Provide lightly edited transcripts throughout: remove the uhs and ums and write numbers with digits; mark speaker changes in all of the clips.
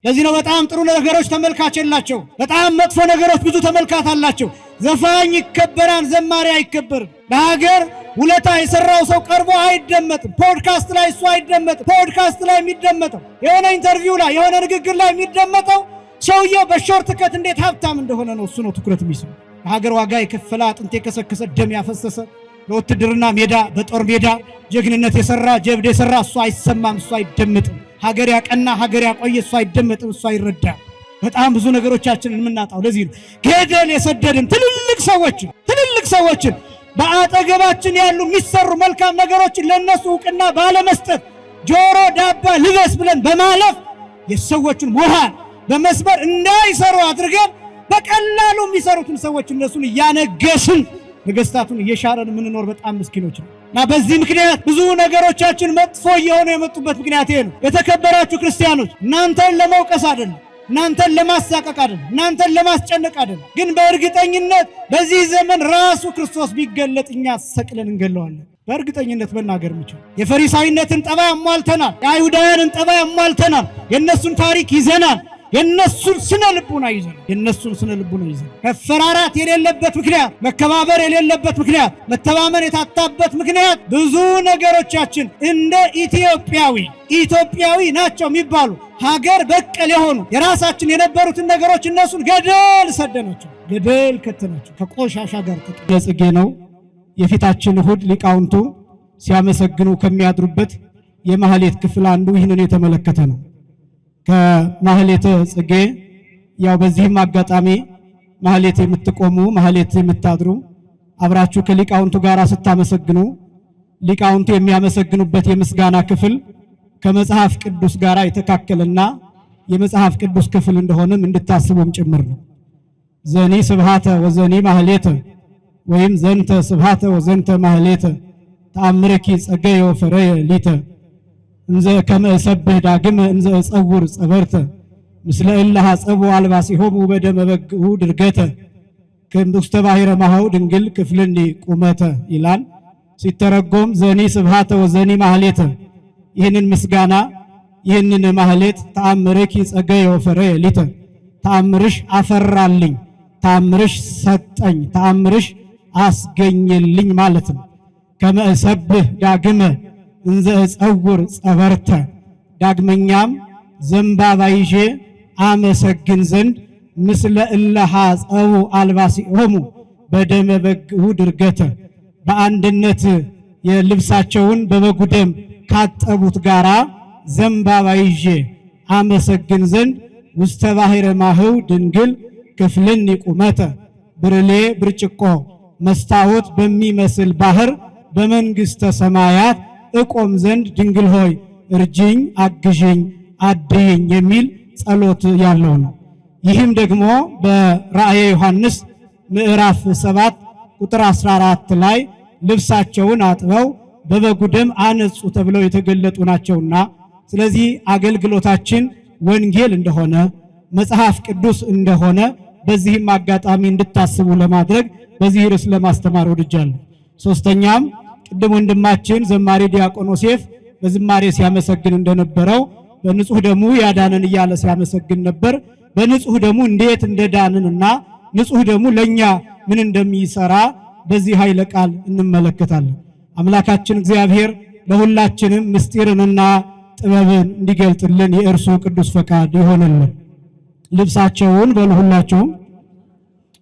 Speaker 1: ለዚህ ነው በጣም ጥሩ ነገሮች ተመልካች የላቸው፣ በጣም መጥፎ ነገሮች ብዙ ተመልካች አላቸው። ዘፋኝ ይከበራል፣ ዘማሪ አይከበርም። ለሀገር ውለታ የሰራው ሰው ቀርቦ አይደመጥም። ፖድካስት ላይ እሱ አይደመጥም። ፖድካስት ላይ የሚደመጠው የሆነ ኢንተርቪው ላይ የሆነ ንግግር ላይ የሚደመጠው ሰውየው በሾርት ከት እንዴት ሀብታም እንደሆነ ነው። እሱ ነው ትኩረት የሚስበው። ለሀገር ዋጋ የከፈለ አጥንት የከሰከሰ ደም ያፈሰሰ በውትድርና ሜዳ በጦር ሜዳ ጀግንነት የሰራ ጀብድ የሰራ እሱ አይሰማም፣ እሱ አይደመጥም። ሀገር ያቀና ሀገር ያቆየ እሱ አይደመጥም፣ እሱ አይረዳም። በጣም ብዙ ነገሮቻችንን የምናጣው ለዚህ ነው። ገደል የሰደድን ትልልቅ ሰዎችን በአጠገባችን ያሉ የሚሰሩ መልካም ነገሮችን ለነሱ ዕውቅና ባለመስጠት ጆሮ ዳባ ልበስ ብለን በማለፍ የሰዎችን ሞራል በመስበር እንዳይሰሩ አድርገን በቀላሉ የሚሰሩትን ሰዎች እነሱን እያነገስን ነገስታቱን እየሻረን የምንኖር በጣም ምስኪኖች ነው። እና በዚህ ምክንያት ብዙ ነገሮቻችን መጥፎ እየሆኑ የመጡበት ምክንያት ይሄ ነው። የተከበራችሁ ክርስቲያኖች እናንተን ለመውቀስ አይደለም፣ እናንተን ለማሳቀቅ አይደለም፣ እናንተን ለማስጨነቅ አይደለም። ግን በእርግጠኝነት በዚህ ዘመን ራሱ ክርስቶስ ቢገለጥ እኛ ሰቅለን እንገለዋለን። በእርግጠኝነት መናገር የምችል የፈሪሳዊነትን ጠባይ አሟልተናል። የአይሁዳውያንን ጠባይ አሟልተናል። የእነሱን ታሪክ ይዘናል። የነሱን ስነ ልቡና ይዘን መፈራራት የሌለበት ምክንያት፣ መከባበር የሌለበት ምክንያት፣ መተማመን የታጣበት ምክንያት ብዙ ነገሮቻችን እንደ ኢትዮጵያዊ ናቸው የሚባሉ ሀገር በቀል የሆኑ የራሳችን የነበሩትን ነገሮች እነሱን ገደል ሰደናቸው፣ ገደል ከተናቸው ከቆሻሻ ጋር ተጠለጽጌ ነው። የፊታችን እሁድ ሊቃውንቱ ሲያመሰግኑ ከሚያድሩበት የማህሌት ክፍል አንዱ ይህንን የተመለከተ ነው። ከማህሌተ ጽጌ ያው በዚህም አጋጣሚ ማህሌት የምትቆሙ ማህሌት የምታድሩ አብራችሁ ከሊቃውንቱ ጋር ስታመሰግኑ ሊቃውንቱ የሚያመሰግኑበት የምስጋና ክፍል ከመጽሐፍ ቅዱስ ጋር የተካከለና የመጽሐፍ ቅዱስ ክፍል እንደሆነም እንድታስቡም ጭምር ነው። ዘኒ ስብሃተ ወዘኒ ማህሌተ ወይም ዘንተ ስብሃተ ወዘንተ ማህሌተ ተአምረኪ ጸገየ ወፈረየ ሊተ እንዘ ከመሰብህ ዳግም እንዘ ጸውር ጸበርተ ምስለ እላሃ ጸቡ አልባሲሆሙ በደመ በግኡ ድርገተ ከንዱስተ ባሕረ ማህው ድንግል ክፍልኒ ቁመተ ይላል። ሲተረጎም ዘኒ ስብሃተ ወዘኒ ማህሌተ ይህንን ምስጋና ይህንን ማህሌት ተአምረኪ ጸገየ ወፈረየ ሊተ ተአምርሽ አፈራልኝ፣ ተአምርሽ ሰጠኝ፣ ተአምርሽ አስገኘልኝ ማለት ነው። ከመሰብህ ዳግመ እንዘ ጸውር ጸበርተ ዳግመኛም ዘንባባ ይዤ አመሰግን ዘንድ ምስለ እለሃ ጸቡ አልባሲሆሙ በደመ በግኡ ድርገተ በአንድነት የልብሳቸውን በበጉ ደም ካጠቡት ጋራ ዘንባባ ይዤ አመሰግን ዘንድ ውስተ ባሕረ ማህው ድንግል ክፍልኒ ቁመተ ብርሌ ብርጭቆ መስታወት በሚመስል ባህር በመንግሥተ ሰማያት እቆም ዘንድ ድንግል ሆይ እርጅኝ፣ አግዥኝ፣ አድይኝ የሚል ጸሎት ያለው ነው። ይህም ደግሞ በራእየ ዮሐንስ ምዕራፍ 7 ቁጥር 14 ላይ ልብሳቸውን አጥበው በበጉ ደም አነጹ ተብለው የተገለጡ ናቸውና ስለዚህ አገልግሎታችን ወንጌል እንደሆነ መጽሐፍ ቅዱስ እንደሆነ በዚህም አጋጣሚ እንድታስቡ ለማድረግ በዚህ ርዕስ ለማስተማር ወድጃለሁ። ሶስተኛም ቅድም ወንድማችን ዘማሪ ዲያቆን ዮሴፍ በዝማሬ ሲያመሰግን እንደነበረው በንጹህ ደሙ ያዳነን እያለ ሲያመሰግን ነበር። በንጹህ ደሙ እንዴት እንደዳንንና ንጹህ ደሙ ለኛ ምን እንደሚሰራ በዚህ ኃይለ ቃል እንመለከታለን። አምላካችን እግዚአብሔር ለሁላችንም ምስጢርንና ጥበብን እንዲገልጥልን የእርሱ ቅዱስ ፈቃድ ይሆንልን። ልብሳቸውን በሁላቸውም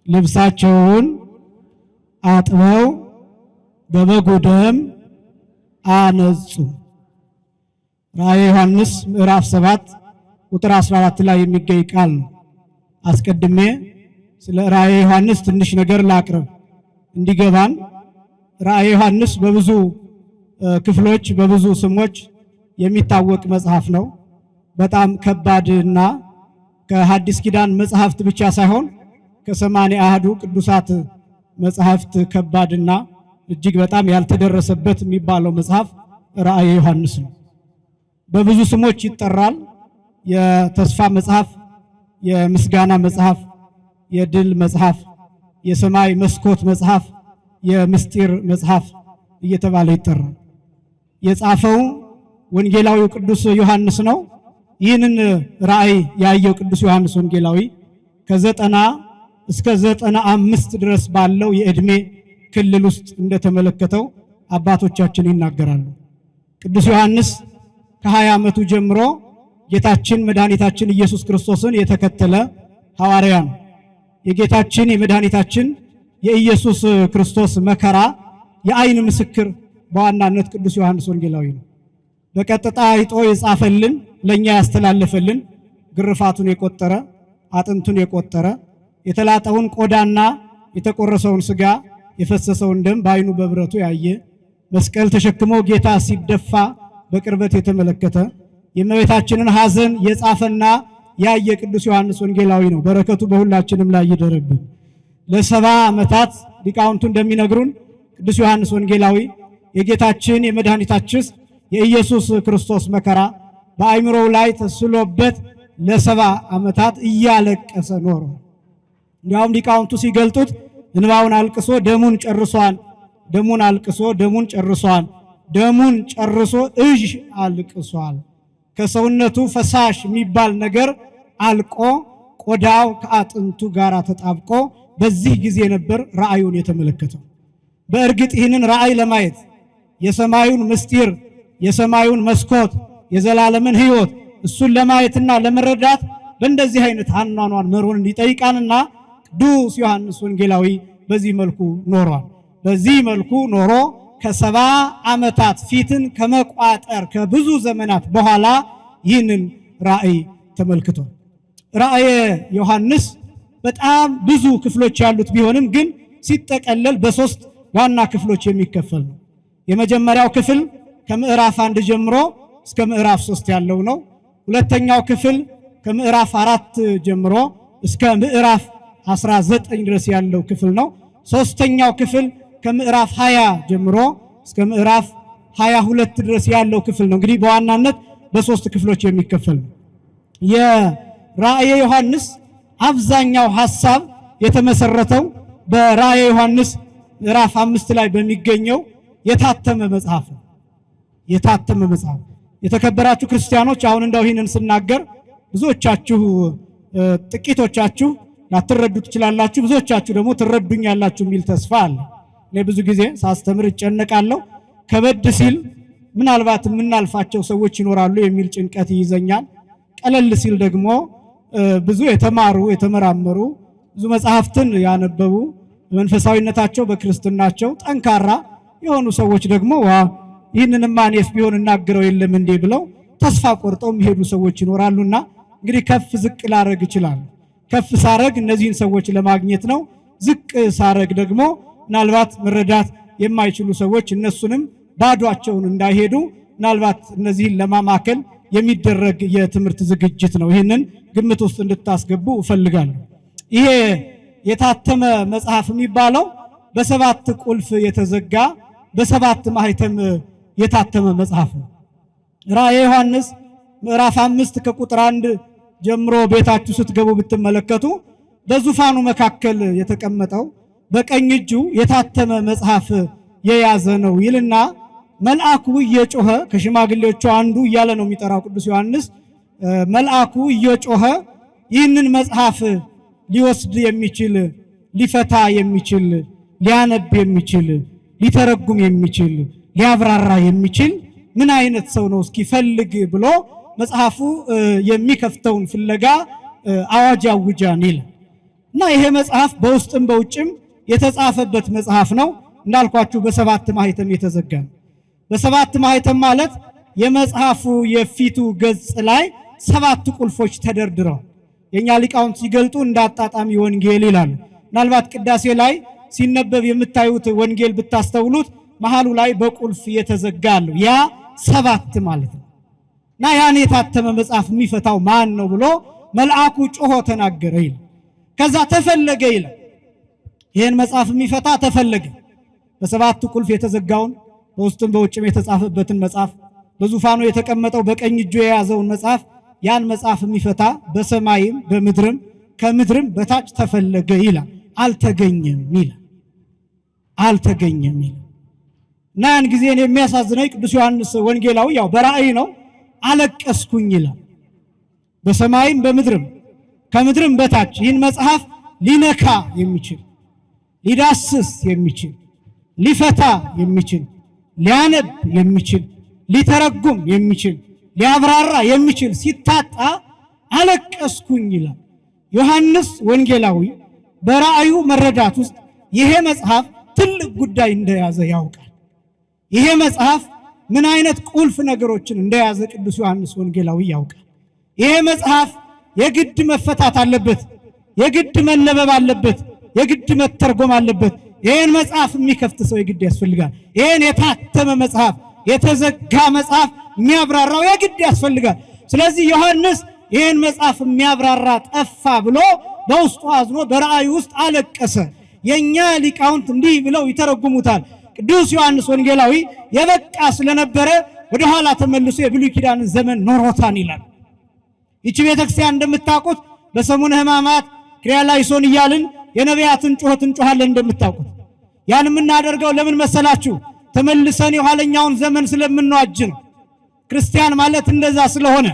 Speaker 1: ልብሳቸውን አጥበው በበጉ ደም አነጹ። ራእየ ዮሐንስ ምዕራፍ 7 ቁጥር 14 ላይ የሚገኝ ቃል ነው። አስቀድሜ ስለ ራእየ ዮሐንስ ትንሽ ነገር ላቅርብ እንዲገባን። ራእየ ዮሐንስ በብዙ ክፍሎች በብዙ ስሞች የሚታወቅ መጽሐፍ ነው። በጣም ከባድና ከሐዲስ ኪዳን መጽሐፍት ብቻ ሳይሆን ከ80 አሐዱ ቅዱሳት መጽሐፍት ከባድና እጅግ በጣም ያልተደረሰበት የሚባለው መጽሐፍ ራእየ ዮሐንስ ነው። በብዙ ስሞች ይጠራል። የተስፋ መጽሐፍ፣ የምስጋና መጽሐፍ፣ የድል መጽሐፍ፣ የሰማይ መስኮት መጽሐፍ፣ የምስጢር መጽሐፍ እየተባለ ይጠራል። የጻፈው ወንጌላዊው ቅዱስ ዮሐንስ ነው። ይህንን ራእይ ያየው ቅዱስ ዮሐንስ ወንጌላዊ ከ90 እስከ 95 ድረስ ባለው የዕድሜ ክልል ውስጥ እንደተመለከተው አባቶቻችን ይናገራሉ። ቅዱስ ዮሐንስ ከ20 ዓመቱ ጀምሮ ጌታችን መድኃኒታችን ኢየሱስ ክርስቶስን የተከተለ ሐዋርያ ነው። የጌታችን የመድኃኒታችን የኢየሱስ ክርስቶስ መከራ የዓይን ምስክር በዋናነት ቅዱስ ዮሐንስ ወንጌላዊ ነው። በቀጥታ አይቶ የጻፈልን ለኛ ያስተላለፈልን ግርፋቱን የቆጠረ አጥንቱን የቆጠረ የተላጠውን ቆዳና የተቆረሰውን ስጋ የፈሰሰውን ደም በዓይኑ በብረቱ ያየ መስቀል ተሸክሞ ጌታ ሲደፋ በቅርበት የተመለከተ የእመቤታችንን ሐዘን የጻፈና ያየ ቅዱስ ዮሐንስ ወንጌላዊ ነው። በረከቱ በሁላችንም ላይ ይደርብን። ለ70 ዓመታት ሊቃውንቱ እንደሚነግሩን ቅዱስ ዮሐንስ ወንጌላዊ የጌታችን የመድኃኒታችን የኢየሱስ ክርስቶስ መከራ በአእምሮው ላይ ተስሎበት ለ70 ዓመታት እያለቀሰ ኖረ። እንዲያውም ሊቃውንቱ ሲገልጡት እንባውን አልቅሶ ደሙን ጨርሷል፣ ደሙን አልቅሶ ደሙን ጨርሷል፣ ደሙን ጨርሶ እዥ አልቅሷል። ከሰውነቱ ፈሳሽ የሚባል ነገር አልቆ ቆዳው ከአጥንቱ ጋር ተጣብቆ በዚህ ጊዜ ነበር ራእዩን የተመለከተው። በእርግጥ ይህንን ራእይ ለማየት የሰማዩን ምስጢር የሰማዩን መስኮት የዘላለምን ሕይወት እሱን ለማየትና ለመረዳት በእንደዚህ አይነት አኗኗር መሮን እንዲጠይቃንና ቅዱስ ዮሐንስ ወንጌላዊ በዚህ መልኩ ኖሯል። በዚህ መልኩ ኖሮ ከ70 ዓመታት ፊትን ከመቋጠር ከብዙ ዘመናት በኋላ ይህንን ራእይ ተመልክቷል። ራእየ ዮሐንስ በጣም ብዙ ክፍሎች ያሉት ቢሆንም ግን ሲጠቀለል በ3 ዋና ክፍሎች የሚከፈል ነው። የመጀመሪያው ክፍል ከምዕራፍ 1 ጀምሮ እስከ ምዕራፍ 3 ያለው ነው። ሁለተኛው ክፍል ከምዕራፍ 4 ጀምሮ እስከ ምዕራፍ 19 ድረስ ያለው ክፍል ነው። ሶስተኛው ክፍል ከምዕራፍ 20 ጀምሮ እስከ ምዕራፍ 22 ድረስ ያለው ክፍል ነው። እንግዲህ በዋናነት በ3 ክፍሎች የሚከፈል ነው። የራእየ ዮሐንስ አብዛኛው ሐሳብ የተመሰረተው በራእየ ዮሐንስ ምዕራፍ 5 ላይ በሚገኘው የታተመ መጽሐፍ ነው። የታተመ መጽሐፍ የተከበራችሁ ክርስቲያኖች፣ አሁን እንደው ይህንን ስናገር ብዙዎቻችሁ ጥቂቶቻችሁ ላትረዱ ትችላላችሁ፣ ብዙዎቻችሁ ደግሞ ትረዱኛላችሁ የሚል ተስፋ አለ። እኔ ብዙ ጊዜ ሳስተምር እጨነቃለሁ። ከበድ ሲል ምናልባት የምናልፋቸው ሰዎች ይኖራሉ የሚል ጭንቀት ይይዘኛል። ቀለል ሲል ደግሞ ብዙ የተማሩ የተመራመሩ ብዙ መጽሐፍትን ያነበቡ በመንፈሳዊነታቸው በክርስትናቸው ጠንካራ የሆኑ ሰዎች ደግሞ ይህንንማ እኔስ ቢሆን እናገረው የለም እንዴ ብለው ተስፋ ቆርጠው የሚሄዱ ሰዎች ይኖራሉና እንግዲህ ከፍ ዝቅ ላረግ ይችላል። ከፍ ሳረግ እነዚህን ሰዎች ለማግኘት ነው። ዝቅ ሳረግ ደግሞ ምናልባት መረዳት የማይችሉ ሰዎች እነሱንም ባዷቸውን እንዳይሄዱ ምናልባት እነዚህን ለማማከል የሚደረግ የትምህርት ዝግጅት ነው። ይህንን ግምት ውስጥ እንድታስገቡ እፈልጋለሁ። ይሄ የታተመ መጽሐፍ የሚባለው በ7 ቁልፍ የተዘጋ በ7 ማህተም የታተመ መጽሐፍ ነው። ራእየ ዮሐንስ ምዕራፍ 5 ከቁጥር 1 ጀምሮ ቤታችሁ ስትገቡ ብትመለከቱ በዙፋኑ መካከል የተቀመጠው በቀኝ እጁ የታተመ መጽሐፍ የያዘ ነው ይልና መልአኩ እየጮኸ ከሽማግሌዎቹ አንዱ እያለ ነው የሚጠራው ቅዱስ ዮሐንስ። መልአኩ እየጮኸ ይህንን መጽሐፍ ሊወስድ የሚችል ሊፈታ የሚችል ሊያነብ የሚችል ሊተረጉም የሚችል ሊያብራራ የሚችል ምን አይነት ሰው ነው እስኪ ፈልግ ብሎ መጽሐፉ የሚከፍተውን ፍለጋ አዋጅ አውጃን ይላል እና ይሄ መጽሐፍ በውስጥም በውጭም የተጻፈበት መጽሐፍ ነው። እንዳልኳችሁ በ7 ማህተም የተዘጋ ነው። በ7 ማህተም ማለት የመጽሐፉ የፊቱ ገጽ ላይ 7 ቁልፎች ተደርድረዋል። የኛ ሊቃውንት ሲገልጡ እንዳጣጣሚ ወንጌል ይላሉ። ምናልባት ቅዳሴ ላይ ሲነበብ የምታዩት ወንጌል ብታስተውሉት መሃሉ ላይ በቁልፍ የተዘጋ አለው። ያ 7 ማለት ነው እና ያን የታተመ መጽሐፍ የሚፈታው ማን ነው ብሎ መልአኩ ጮሆ ተናገረ ይላል። ከዛ ተፈለገ ይላል። ይህን መጽሐፍ የሚፈታ ተፈለገ። በ7 ቁልፍ የተዘጋውን በውስጥም በውጭም የተጻፈበትን መጽሐፍ በዙፋኑ የተቀመጠው በቀኝ እጁ የያዘውን መጽሐፍ ያን መጽሐፍ የሚፈታ በሰማይም በምድርም ከምድርም በታች ተፈለገ ይላል። አልተገኘም ይላል። አልተገኘም ይላል እና ያን ጊዜ የሚያሳዝነኝ ቅዱስ ዮሐንስ ወንጌላዊ ያው በራእይ ነው አለቀስኩኝ ይላል። በሰማይም በምድርም ከምድርም በታች ይህን መጽሐፍ ሊነካ የሚችል ሊዳስስ የሚችል ሊፈታ የሚችል ሊያነብ የሚችል ሊተረጉም የሚችል ሊያብራራ የሚችል ሲታጣ አለቀስኩኝ ይላል ዮሐንስ ወንጌላዊ። በራእዩ መረዳት ውስጥ ይሄ መጽሐፍ ትልቅ ጉዳይ እንደያዘ ያውቃል። ይሄ መጽሐፍ ምን አይነት ቁልፍ ነገሮችን እንደያዘ ቅዱስ ዮሐንስ ወንጌላዊ ያውቃል። ይሄ መጽሐፍ የግድ መፈታት አለበት፣ የግድ መነበብ አለበት፣ የግድ መተርጎም አለበት። ይሄን መጽሐፍ የሚከፍት ሰው የግድ ያስፈልጋል። ይሄን የታተመ መጽሐፍ የተዘጋ መጽሐፍ የሚያብራራው የግድ ያስፈልጋል። ስለዚህ ዮሐንስ ይሄን መጽሐፍ የሚያብራራ ጠፋ ብሎ በውስጡ አዝኖ በራእዩ ውስጥ አለቀሰ። የኛ ሊቃውንት እንዲህ ብለው ይተረጉሙታል። ቅዱስ ዮሐንስ ወንጌላዊ የበቃ ስለነበረ ወደ ኋላ ተመልሶ የብሉይ ኪዳንን ዘመን ኖሮታን ይላል። ይቺ ቤተክርስቲያን እንደምታውቁት በሰሙነ ሕማማት ክሪያላይሶን እያልን የነቢያትን ጩኸት እንጮሃለን። እንደምታውቁት ያን የምናደርገው ለምን መሰላችሁ? ተመልሰን የኋለኛውን ዘመን ስለምንዋጅ ነው። ክርስቲያን ማለት እንደዛ ስለሆነ፣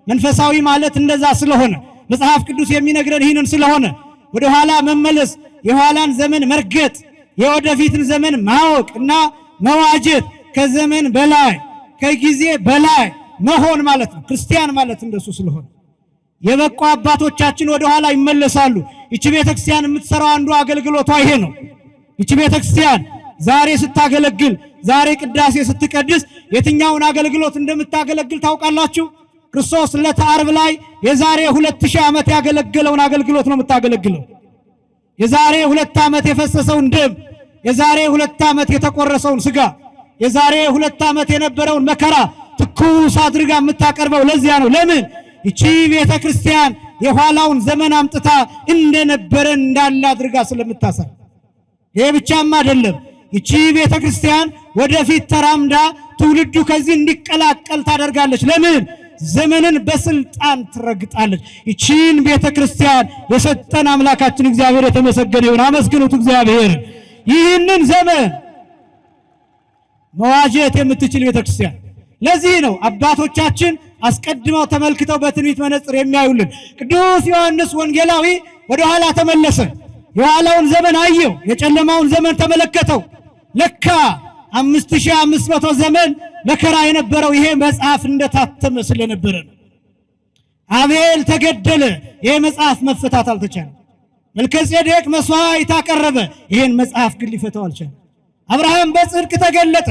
Speaker 1: መንፈሳዊ ማለት እንደዛ ስለሆነ፣ መጽሐፍ ቅዱስ የሚነግረን ይህንን ስለሆነ ወደ ኋላ መመለስ፣ የኋላን ዘመን መርገጥ፣ የወደፊትን ዘመን ማወቅ እና መዋጀት፣ ከዘመን በላይ ከጊዜ በላይ መሆን ማለት ነው። ክርስቲያን ማለት እንደሱ ስለሆነ የበቁ አባቶቻችን ወደ ኋላ ይመለሳሉ። ይቺ ቤተክርስቲያን የምትሰራው አንዱ አገልግሎቷ ይሄ ነው። ይቺ ቤተክርስቲያን ዛሬ ስታገለግል፣ ዛሬ ቅዳሴ ስትቀድስ የትኛውን አገልግሎት እንደምታገለግል ታውቃላችሁ? ክርስቶስ ዕለተ ዓርብ ላይ የዛሬ 2000 ዓመት ያገለገለውን አገልግሎት ነው የምታገለግለው። የዛሬ 2 ዓመት የፈሰሰውን ደም፣ የዛሬ 2 ዓመት የተቆረሰውን ስጋ፣ የዛሬ 2 ዓመት የነበረውን መከራ ትኩስ አድርጋ የምታቀርበው ለዚያ ነው። ለምን? ይቺ ቤተ ክርስቲያን የኋላውን ዘመን አምጥታ እንደነበረ እንዳለ አድርጋ ስለምታሳይ። ይሄ ብቻም አይደለም። ይቺ ቤተ ክርስቲያን ወደፊት ተራምዳ ትውልዱ ከዚህ እንዲቀላቀል ታደርጋለች። ለምን? ዘመንን በስልጣን ትረግጣለች። ይቺን ቤተ ክርስቲያን የሰጠን አምላካችን እግዚአብሔር የተመሰገነ ይሁን። አመስግኑት እግዚአብሔር። ይህንን ዘመን መዋጀት የምትችል ቤተ ክርስቲያን። ለዚህ ነው አባቶቻችን አስቀድመው ተመልክተው በትንቢት መነጽር የሚያዩልን። ቅዱስ ዮሐንስ ወንጌላዊ ወደ ኋላ ተመለሰ። የኋላውን ዘመን አየው፣ የጨለማውን ዘመን ተመለከተው። ለካ 5500 ዘመን መከራ የነበረው ይሄ መጽሐፍ እንደታተመ ስለነበረ ነው። አቤል ተገደለ፣ ይሄ መጽሐፍ መፈታት አልተቻለም። መልከጼዴቅ መስዋዕት አቀረበ፣ ይሄን መጽሐፍ ግን ሊፈታው አልቻለም። አብርሃም በጽድቅ ተገለጠ፣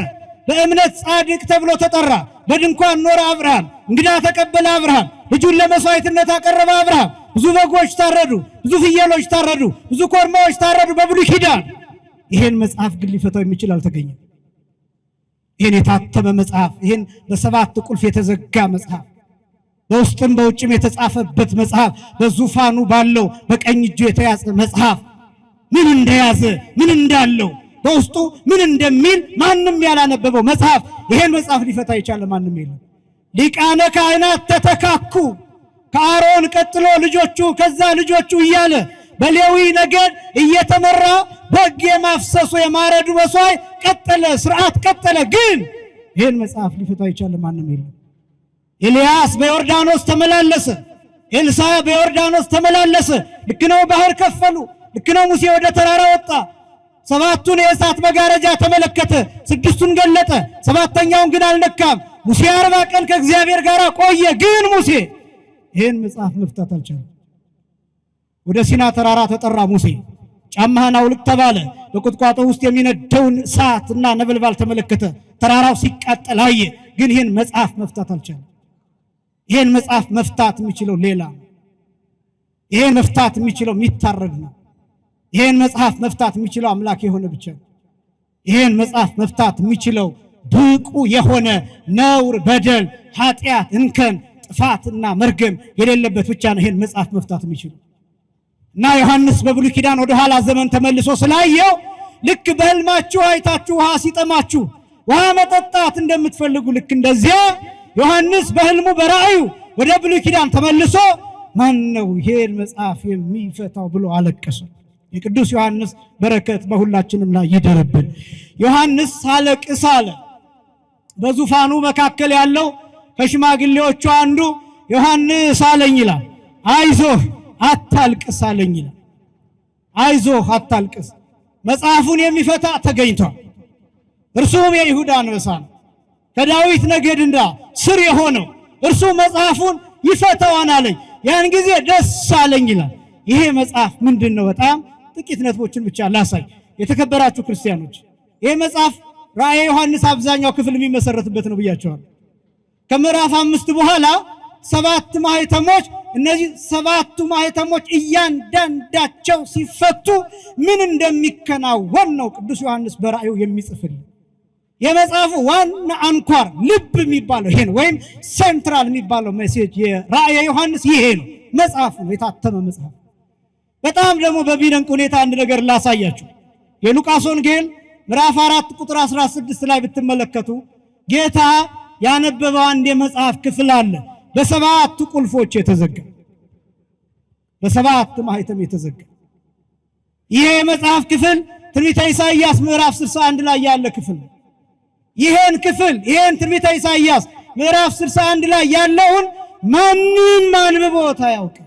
Speaker 1: በእምነት ጻድቅ ተብሎ ተጠራ። በድንኳን ኖረ አብርሃም፣ እንግዳ ተቀበለ አብርሃም፣ ልጁን ለመስዋዕትነት አቀረበ አብርሃም። ብዙ በጎች ታረዱ፣ ብዙ ፍየሎች ታረዱ፣ ብዙ ኮርማዎች ታረዱ በብሉይ ኪዳን። ይሄን መጽሐፍ ግን ሊፈታው የሚችል አልተገኘም። ይሄን የታተመ መጽሐፍ፣ ይሄን በሰባት ቁልፍ የተዘጋ መጽሐፍ፣ በውስጥም በውጭም የተጻፈበት መጽሐፍ፣ በዙፋኑ ባለው በቀኝ እጁ የተያዘ መጽሐፍ ምን እንደያዘ ምን እንዳለው በውስጡ ምን እንደሚል ማንም ያላነበበው መጽሐፍ፣ ይሄን መጽሐፍ ሊፈታ የቻለ ማንም የለም። ሊቃነ ካህናት ተተካኩ። ከአሮን ቀጥሎ ልጆቹ፣ ከዛ ልጆቹ እያለ በሌዊ ነገድ እየተመራ በግ የማፍሰሱ የማረዱ መስዋዕት ቀጠለ፣ ስርዓት ቀጠለ። ግን ይሄን መጽሐፍ ሊፈታ የቻለ ማንም የለም። ኤልያስ በዮርዳኖስ ተመላለሰ፣ ኤልሳዕ በዮርዳኖስ ተመላለሰ። ልክ ነው፣ ባህር ከፈሉ። ልክ ነው፣ ሙሴ ወደ ተራራ ወጣ። 7ቱን የእሳት መጋረጃ ተመለከተ፣ 6ቱን ገለጠ፣ 7ኛውን ግን አልነካም። ሙሴ 40 ቀን ከእግዚአብሔር ጋር ቆየ። ግን ሙሴ ይሄን መጽሐፍ መፍታት አልቻለም። ወደ ሲና ተራራ ተጠራ ሙሴ። ጫማህን አውልቅ ተባለ። በቁጥቋጦ ውስጥ የሚነደውን እሳትና ነበልባል ተመለከተ። ተራራው ሲቃጠል አየ። ግን ይሄን መጽሐፍ መፍታት አልቻለም። ይሄን መጽሐፍ መፍታት የሚችለው ሌላ ነው። ይሄን መፍታት የሚችለው የሚታረድ ነው። ይሄን መጽሐፍ መፍታት የሚችለው አምላክ የሆነ ብቻ ነው። ይሄን መጽሐፍ መፍታት የሚችለው ብቁ የሆነ ነውር፣ በደል፣ ኃጢአት፣ እንከን፣ ጥፋትና መርገም የሌለበት ብቻ ነው ይሄን መጽሐፍ መፍታት የሚችለው። እና ዮሐንስ በብሉይ ኪዳን ወደ ኋላ ዘመን ተመልሶ ስላየው ልክ በህልማችሁ አይታችሁ ውሃ ሲጠማችሁ ውሃ መጠጣት እንደምትፈልጉ ልክ እንደዚያ ዮሐንስ በህልሙ በራእዩ ወደ ብሉይ ኪዳን ተመልሶ ማን ነው ይሄን መጽሐፍ የሚፈታው ብሎ አለቀሰ። የቅዱስ ዮሐንስ በረከት በሁላችንም ላይ ይደርብን። ዮሐንስ አለቅስ አለ። በዙፋኑ መካከል ያለው ከሽማግሌዎቹ አንዱ ዮሐንስ አለኝ ይላል። አይዞህ አታልቅስ አለኝ ይላል። አይዞህ አታልቅስ። መጽሐፉን የሚፈታ ተገኝቷል። እርሱም የይሁዳ አንበሳ ነው፣ ከዳዊት ነገድና ስር የሆነው እርሱ መጽሐፉን ይፈታዋን አለኝ። ያን ጊዜ ደስ አለኝ ይላል። ይሄ መጽሐፍ ምንድነው? በጣም ጥቂት ነጥቦችን ብቻ ላሳይ። የተከበራችሁ ክርስቲያኖች፣ ይሄ መጽሐፍ ራእየ ዮሐንስ አብዛኛው ክፍል የሚመሰረትበት ነው ብያቸዋለሁ። ከምዕራፍ 5 በኋላ 7 ማህተሞች፣ እነዚህ 7ቱ ማህተሞች እያንዳንዳቸው ሲፈቱ ምን እንደሚከናወን ነው ቅዱስ ዮሐንስ በራእዩ የሚጽፍልን። የመጽሐፉ ዋና አንኳር ልብ የሚባለው ይሄ ነው፣ ወይም ሴንትራል የሚባለው ሜሴጅ የራእየ ዮሐንስ ይሄ ነው። መጽሐፉ ነው፣ የታተመ መጽሐፍ። በጣም ደግሞ በሚደንቅ ሁኔታ አንድ ነገር ላሳያችሁ። የሉቃስ ወንጌል ምዕራፍ 4 ቁጥር 16 ላይ ብትመለከቱ ጌታ ያነበበው አንድ የመጽሐፍ ክፍል አለ፣ በ7 ቁልፎች የተዘጋ፣ በ7 ማህተም የተዘጋ። ይሄ የመጽሐፍ ክፍል ትንቢተ ኢሳይያስ ምዕራፍ 61 ላይ ያለ ክፍል ነው። ይሄን ክፍል ይሄን ትንቢተ ኢሳይያስ ምዕራፍ 61 ላይ ያለውን ማንም አንብቦት አያውቅም።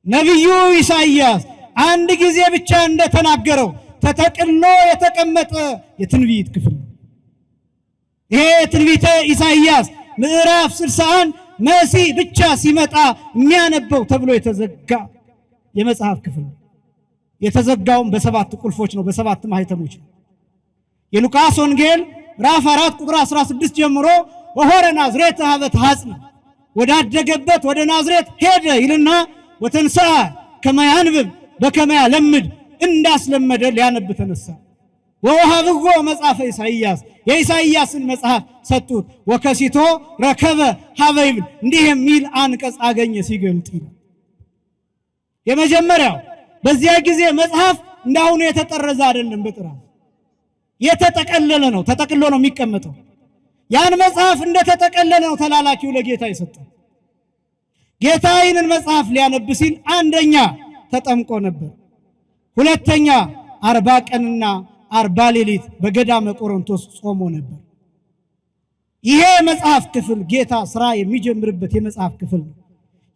Speaker 1: ነቢዩ ኢሳይያስ አንድ ጊዜ ብቻ እንደተናገረው ተጠቅሎ የተቀመጠ የትንቢት ክፍል ነው። ይሄ ትንቢተ ኢሳይያስ ምዕራፍ 61 መሲህ ብቻ ሲመጣ የሚያነበው ተብሎ የተዘጋ የመጽሐፍ ክፍል ነው። የተዘጋውም በ7 ቁልፎች ነው፣ በ7 ማህተሞች ነው። የሉቃስ ወንጌል ምዕራፍ 4 ቁጥር 16 ጀምሮ ወሆረ ናዝሬት ሀበ ተሐጽነ፣ ወዳደገበት ወደ ናዝሬት ሄደ ይልና ወተንሥአ ከመ ያንብብ በከመ ያለምድ፣ እንዳስለመደ ሊያነብ ተነሳ። ወወሀብዎ መጽሐፈ ኢሳይያስ፣ የኢሳይያስን መጽሐፍ ሰጡት። ወከሲቶ ረከበ ሀበ ይብል፣ እንዲህ የሚል አንቀጽ አገኘ ሲገልጥ ይላል። የመጀመሪያው በዚያ ጊዜ መጽሐፍ እንዳሁኑ የተጠረዘ አይደለም፣ በጥራት የተጠቀለለ ነው። ተጠቅሎ ነው የሚቀመጠው። ያን መጽሐፍ እንደተጠቀለለ ነው ተላላኪው ለጌታ የሰጠው። ጌታ ይህንን መጽሐፍ ሊያነብ ሲል አንደኛ ተጠምቆ ነበር፣ ሁለተኛ 40 ቀንና 40 ሌሊት በገዳመ ቆሮንቶስ ጾሞ ነበር። ይሄ መጽሐፍ ክፍል ጌታ ስራ የሚጀምርበት የመጽሐፍ ክፍል ነው።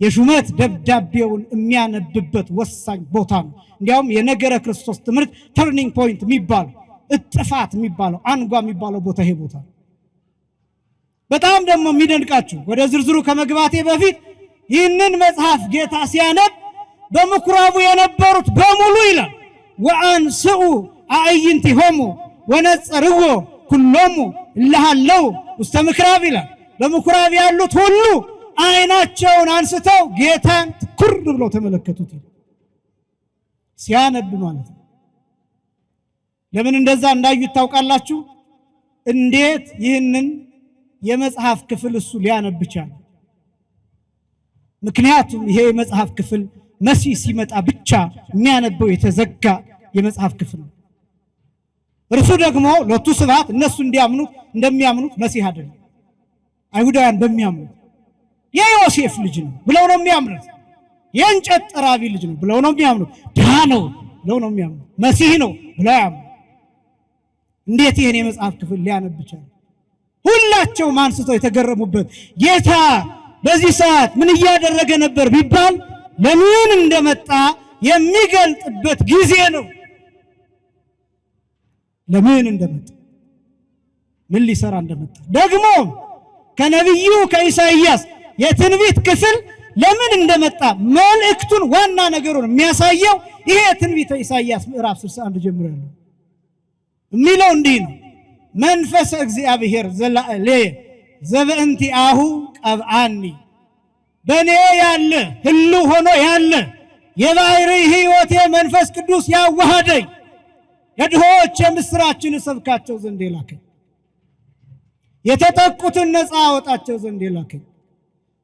Speaker 1: የሹመት ደብዳቤውን የሚያነብበት ወሳኝ ቦታ ነው። እንዲያውም የነገረ ክርስቶስ ትምህርት ተርኒንግ ፖይንት የሚባለው እጥፋት የሚባለው አንጓ የሚባለው ቦታ ይሄ ቦታ። በጣም ደግሞ የሚደንቃችሁ ወደ ዝርዝሩ ከመግባቴ በፊት ይህንን መጽሐፍ ጌታ ሲያነብ በምኩራቡ የነበሩት በሙሉ ይላል ወአንስኡ አዕይንቲሆሙ ወነጸርዎ ኩሎሙ እለሃለው ውስተ ምኵራብ ይላል። በምኩራብ ያሉት ሁሉ አይናቸውን አንስተው ጌታን ትኩር ብለው ተመለከቱት ሲያነብ ማለት ነው። ለምን እንደዛ እንዳዩት ታውቃላችሁ? እንዴት ይህንን የመጽሐፍ ክፍል እሱ ሊያነብ ቻለ? ምክንያቱም ይሄ የመጽሐፍ ክፍል መሲህ ሲመጣ ብቻ የሚያነበው የተዘጋ የመጽሐፍ ክፍል ነው። እርሱ ደግሞ ለቱ ስብሐት እነሱ እንደሚያምኑት መሲህ አይደለም። አይሁዳውያን በሚያምኑት የዮሴፍ ልጅ ነው ብለው ነው የሚያምኑት። የእንጨት ጠራቢ ልጅ ነው ብለው ነው የሚያምኑት። ድሃ ነው ብለው ነው የሚያምኑት። መሲህ ነው ብለው ያምኑ። እንዴት ይሄን የመጽሐፍ ክፍል ሊያነብ ቻለ? ሁላቸውም አንስተው የተገረሙበት ጌታ በዚህ ሰዓት ምን እያደረገ ነበር ቢባል ለምን እንደመጣ የሚገልጥበት ጊዜ ነው። ለምን እንደመጣ ምን ሊሰራ እንደመጣ ደግሞ ከነቢዩ ከኢሳይያስ የትንቢት ክፍል ለምን እንደመጣ መልእክቱን ዋና ነገሩን የሚያሳየው ይሄ ትንቢተ ኢሳይያስ ምዕራፍ 61 ጀምሮ ያለው የሚለው እንዲህ ነው። መንፈስ እግዚአብሔር ዘላለ ዘበእንቲአሁ ቀብአኒ፣ በኔ ያለ ህሉ ሆኖ ያለ የባሕርይ ሕይወቴ መንፈስ ቅዱስ ያዋሃደኝ፣ የድሆች የምስራችን እሰብካቸው ዘንድ የላከኝ፣ የተጠቁትን ነፃ አወጣቸው ዘንድ የላከኝ፣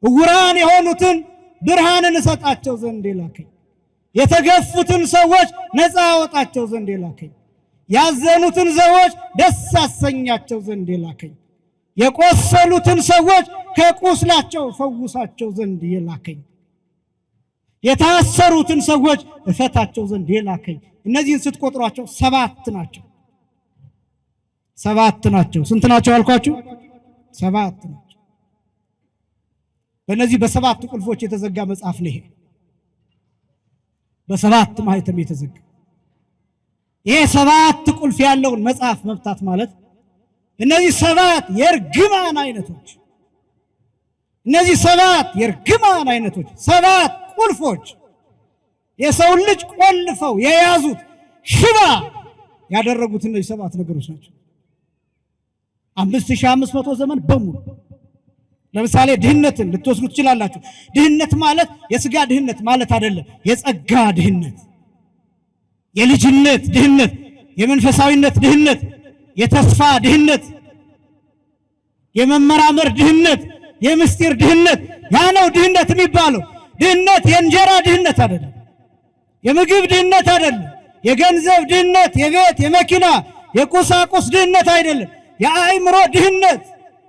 Speaker 1: ዕውራን የሆኑትን ብርሃንን እሰጣቸው ዘንድ የላከኝ፣ የተገፉትን ሰዎች ነፃ አወጣቸው ዘንድ የላከኝ፣ ያዘኑትን ሰዎች ደስ አሰኛቸው ዘንድ የላከኝ፣ የቆሰሉትን ሰዎች ከቁስላቸው ፈውሳቸው ዘንድ የላከኝ፣ የታሰሩትን ሰዎች እፈታቸው ዘንድ የላከኝ። እነዚህን ስትቆጥሯቸው 7 ናቸው። 7 ናቸው። ስንት ናቸው አልኳችሁ? 7 ናቸው። በእነዚህ በሰባት ቁልፎች የተዘጋ መጽሐፍ ነው። ይሄ በሰባት ማህተም የተዘጋ ይሄ ሰባት ቁልፍ ያለውን መጽሐፍ መፍታት ማለት እነዚህ ሰባት የርግማን አይነቶች እነዚህ ሰባት የርግማን አይነቶች ሰባት ቁልፎች የሰው ልጅ ቆልፈው የያዙት ሽባ ያደረጉት እነዚህ ሰባት ነገሮች ናቸው። 5500 ዘመን በሙሉ ለምሳሌ ድህነትን ልትወስዱ ትችላላችሁ። ድህነት ማለት የሥጋ ድህነት ማለት አይደለም። የጸጋ ድህነት፣ የልጅነት ድህነት፣ የመንፈሳዊነት ድህነት፣ የተስፋ ድህነት፣ የመመራመር ድህነት፣ የምስጢር ድህነት ያ ነው ድህነት የሚባለው። ድህነት የእንጀራ ድህነት አይደለም። የምግብ ድህነት አይደለም። የገንዘብ ድህነት፣ የቤት የመኪና የቁሳቁስ ድህነት አይደለም። የአእምሮ ድህነት፣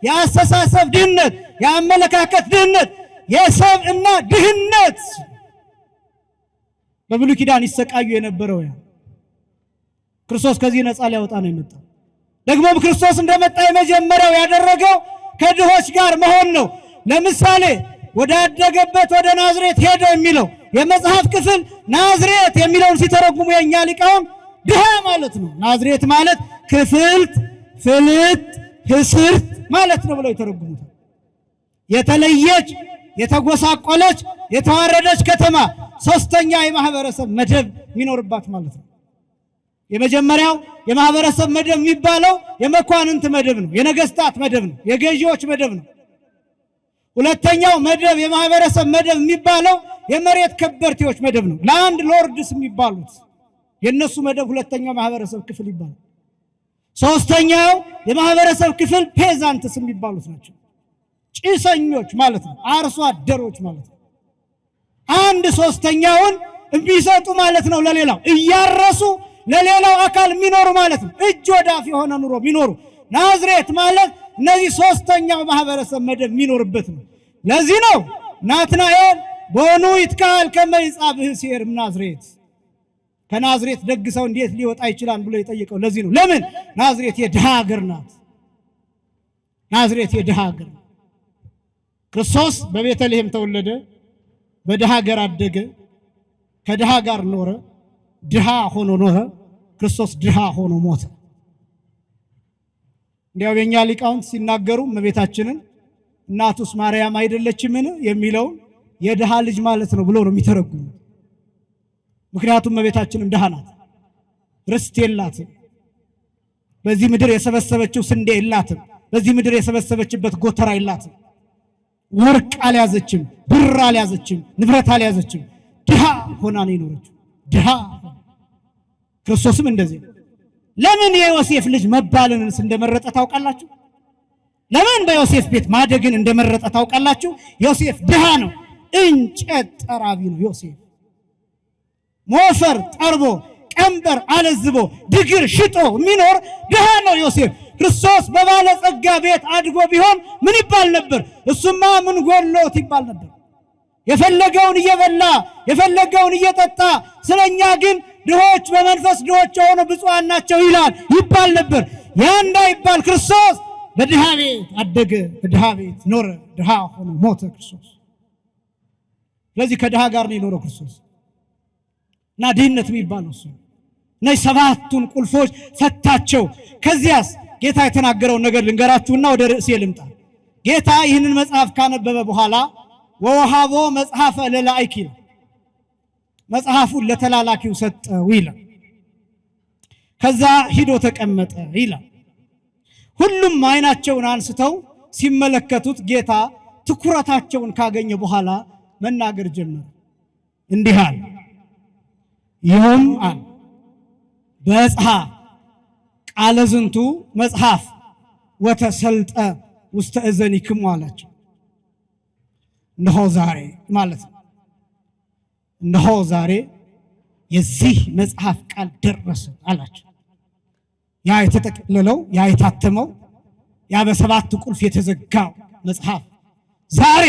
Speaker 1: የአስተሳሰብ ድህነት፣ የአመለካከት ድህነት፣ የሰብዕና ድህነት በብሉይ ኪዳን ይሰቃዩ የነበረው ያ ክርስቶስ ከዚህ ነፃ ሊያወጣ ነው የመጣው። ደግሞም ክርስቶስ እንደመጣ የመጀመሪያው ያደረገው ከድሆች ጋር መሆን ነው። ለምሳሌ ወደ አደገበት ወደ ናዝሬት ሄደ የሚለው የመጽሐፍ ክፍል ናዝሬት የሚለውን ሲተረጉሙ የኛ ሊቃውንት ድሃ ማለት ነው። ናዝሬት ማለት ክፍልት፣ ፍልት፣ ህስርት ማለት ነው ብለው ይተረጉሙታል። የተለየች፣ የተጎሳቆለች፣ የተዋረደች ከተማ፣ ሶስተኛ የማህበረሰብ መደብ የሚኖርባት ማለት ነው። የመጀመሪያው የማህበረሰብ መደብ የሚባለው የመኳንንት መደብ ነው፣ የነገስታት መደብ ነው፣ የገዢዎች መደብ ነው። ሁለተኛው መደብ የማህበረሰብ መደብ የሚባለው የመሬት ከበርቴዎች መደብ ነው፣ ላንድ ሎርድስ የሚባሉት የነሱ መደብ ሁለተኛው ማህበረሰብ ክፍል ይባላል። ሶስተኛው የማህበረሰብ ክፍል ፔዛንትስ የሚባሉት ናቸው፣ ጭሰኞች ማለት ነው፣ አርሶ አደሮች ማለት ነው። አንድ ሶስተኛውን የሚሰጡ ማለት ነው፣ ለሌላው እያረሱ ለሌላው አካል የሚኖሩ ማለት ነው፣ እጅ ወዳፍ የሆነ ኑሮ የሚኖሩ። ናዝሬት ማለት እነዚህ ሶስተኛው ማህበረሰብ መደብ የሚኖርበት ነው። ለዚህ ነው ናትናኤል በሆኑ ይትካል ከመይጻብህ ሲር ናዝሬት ከናዝሬት ደግ ሰው እንዴት ሊወጣ ይችላል ብሎ የጠየቀው ለዚህ ነው። ለምን? ናዝሬት የድሃ ሀገር ናት። ናዝሬት የድሃ ሀገር። ክርስቶስ በቤተልሔም ተወለደ፣ በድሃ ሀገር አደገ፣ ከድሃ ጋር ኖረ፣ ድሃ ሆኖ ኖረ። ክርስቶስ ድሃ ሆኖ ሞተ። እንዲያው የኛ ሊቃውንት ሲናገሩ እመቤታችንን እናቱስ ማርያም አይደለችምን የሚለውን የድሃ ልጅ ማለት ነው ብሎ ነው የሚተረጉሙ። ምክንያቱም እመቤታችንም ድሃ ናት፣ ርስት የላትም፣ በዚህ ምድር የሰበሰበችው ስንዴ የላትም፣ በዚህ ምድር የሰበሰበችበት ጎተራ የላትም፣ ወርቅ አልያዘችም፣ ብር አልያዘችም፣ ንብረት አልያዘችም። ድሃ ሆና ነው የኖረችው። ድሃ ክርስቶስም እንደዚህ። ለምን የዮሴፍ ልጅ መባልንስ እንደመረጠ ታውቃላችሁ? ለምን በዮሴፍ ቤት ማደግን እንደመረጠ ታውቃላችሁ? ዮሴፍ ድሃ ነው፣ እንጨት ጠራቢ ነው። ዮሴፍ ሞፈር ጠርቦ ቀንበር አለዝቦ ድግር ሽጦ የሚኖር ድሃ ነው ዮሴፍ። ክርስቶስ በባለጸጋ ቤት አድጎ ቢሆን ምን ይባል ነበር? እሱማ ምን ጎሎት ይባል ነበር። የፈለገውን እየበላ የፈለገውን እየጠጣ፣ ስለኛ ግን ድሆች በመንፈስ ድሆች የሆኑ ብፁዓን ናቸው ይባል ነበር። ያ እንዳይባል ክርስቶስ በድሃ ቤት አደገ፣ በድሃ ቤት ኖረ፣ ድሃ ሆኖ ሞተ ክርስቶስ። ስለዚህ ከድሃ ጋር ነው የኖረው ክርስቶስ እና ድህነት የሚባለው እሱ። እነዚህ ሰባቱን ቁልፎች ፈታቸው። ከዚያስ ጌታ የተናገረውን ነገር ልንገራችሁና ወደ ርዕሴ ልምጣ። ጌታ ይህንን መጽሐፍ ካነበበ በኋላ ወወሃቦ መጽሐፈ ለላእኪ መጽሐፉን ለተላላኪው ሰጠው ይላል። ከዛ ሂዶ ተቀመጠ ይላል። ሁሉም አይናቸውን አንስተው ሲመለከቱት ጌታ ትኩረታቸውን ካገኘ በኋላ መናገር ጀመረ። እንዲህ አለ፣ ይሁን አለ በጽሐ ቃለ ዝንቱ መጽሐፍ ወተሰልጠ ውስተ እዘኒክሙ አላቸው። እነሆ ዛሬ ማለት ነው። እነሆ ዛሬ የዚህ መጽሐፍ ቃል ደረሰ አላቸው። ያ የተጠቀለለው ያ የታተመው ያ በሰባት ቁልፍ የተዘጋው መጽሐፍ ዛሬ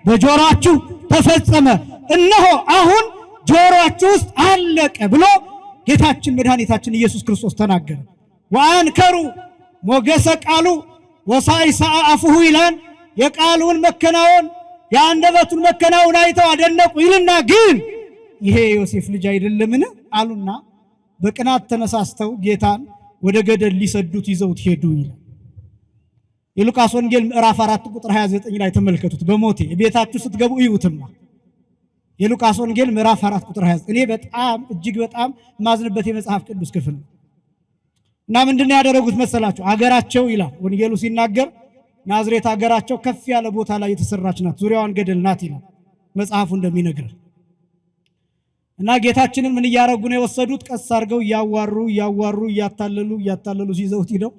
Speaker 1: በጆሮአችሁ ተፈጸመ፣ እነሆ አሁን ጆሮአችሁ ውስጥ አለቀ ብሎ ጌታችን መድኃኒታችን ኢየሱስ ክርስቶስ ተናገረ። ወአንከሩ ሞገሰ ቃሉ ወሳይሰ አፉሁ ይላል። የቃሉን መከናወን የአንደበቱን መከናወን አይተው አደነቁ ይልና ግን ይሄ ዮሴፍ ልጅ አይደለምን አሉና በቅናት ተነሳስተው ጌታን ወደ ገደል ሊሰዱት ይዘውት ሄዱ ይላል። የሉቃስ ወንጌል ምዕራፍ 4 ቁጥር 29 ላይ ተመልከቱት። በሞቴ ቤታችሁ ስትገቡ እዩትማ። የሉቃስ ወንጌል ምዕራፍ 4 ቁጥር 29 እኔ በጣም እጅግ በጣም ማዝንበት የመጽሐፍ ቅዱስ ክፍል ነው። እና ምንድነው ያደረጉት መሰላችሁ? አገራቸው ይላል ወንጌሉ ሲናገር ናዝሬት አገራቸው ከፍ ያለ ቦታ ላይ የተሰራች ናት፣ ዙሪያዋን ገደል ናት ይላል መጽሐፉ እንደሚነግረን። እና ጌታችንን ምን እያረጉ ነው የወሰዱት? ቀስ አድርገው እያዋሩ እያታለሉ ሲዘውት ሄደው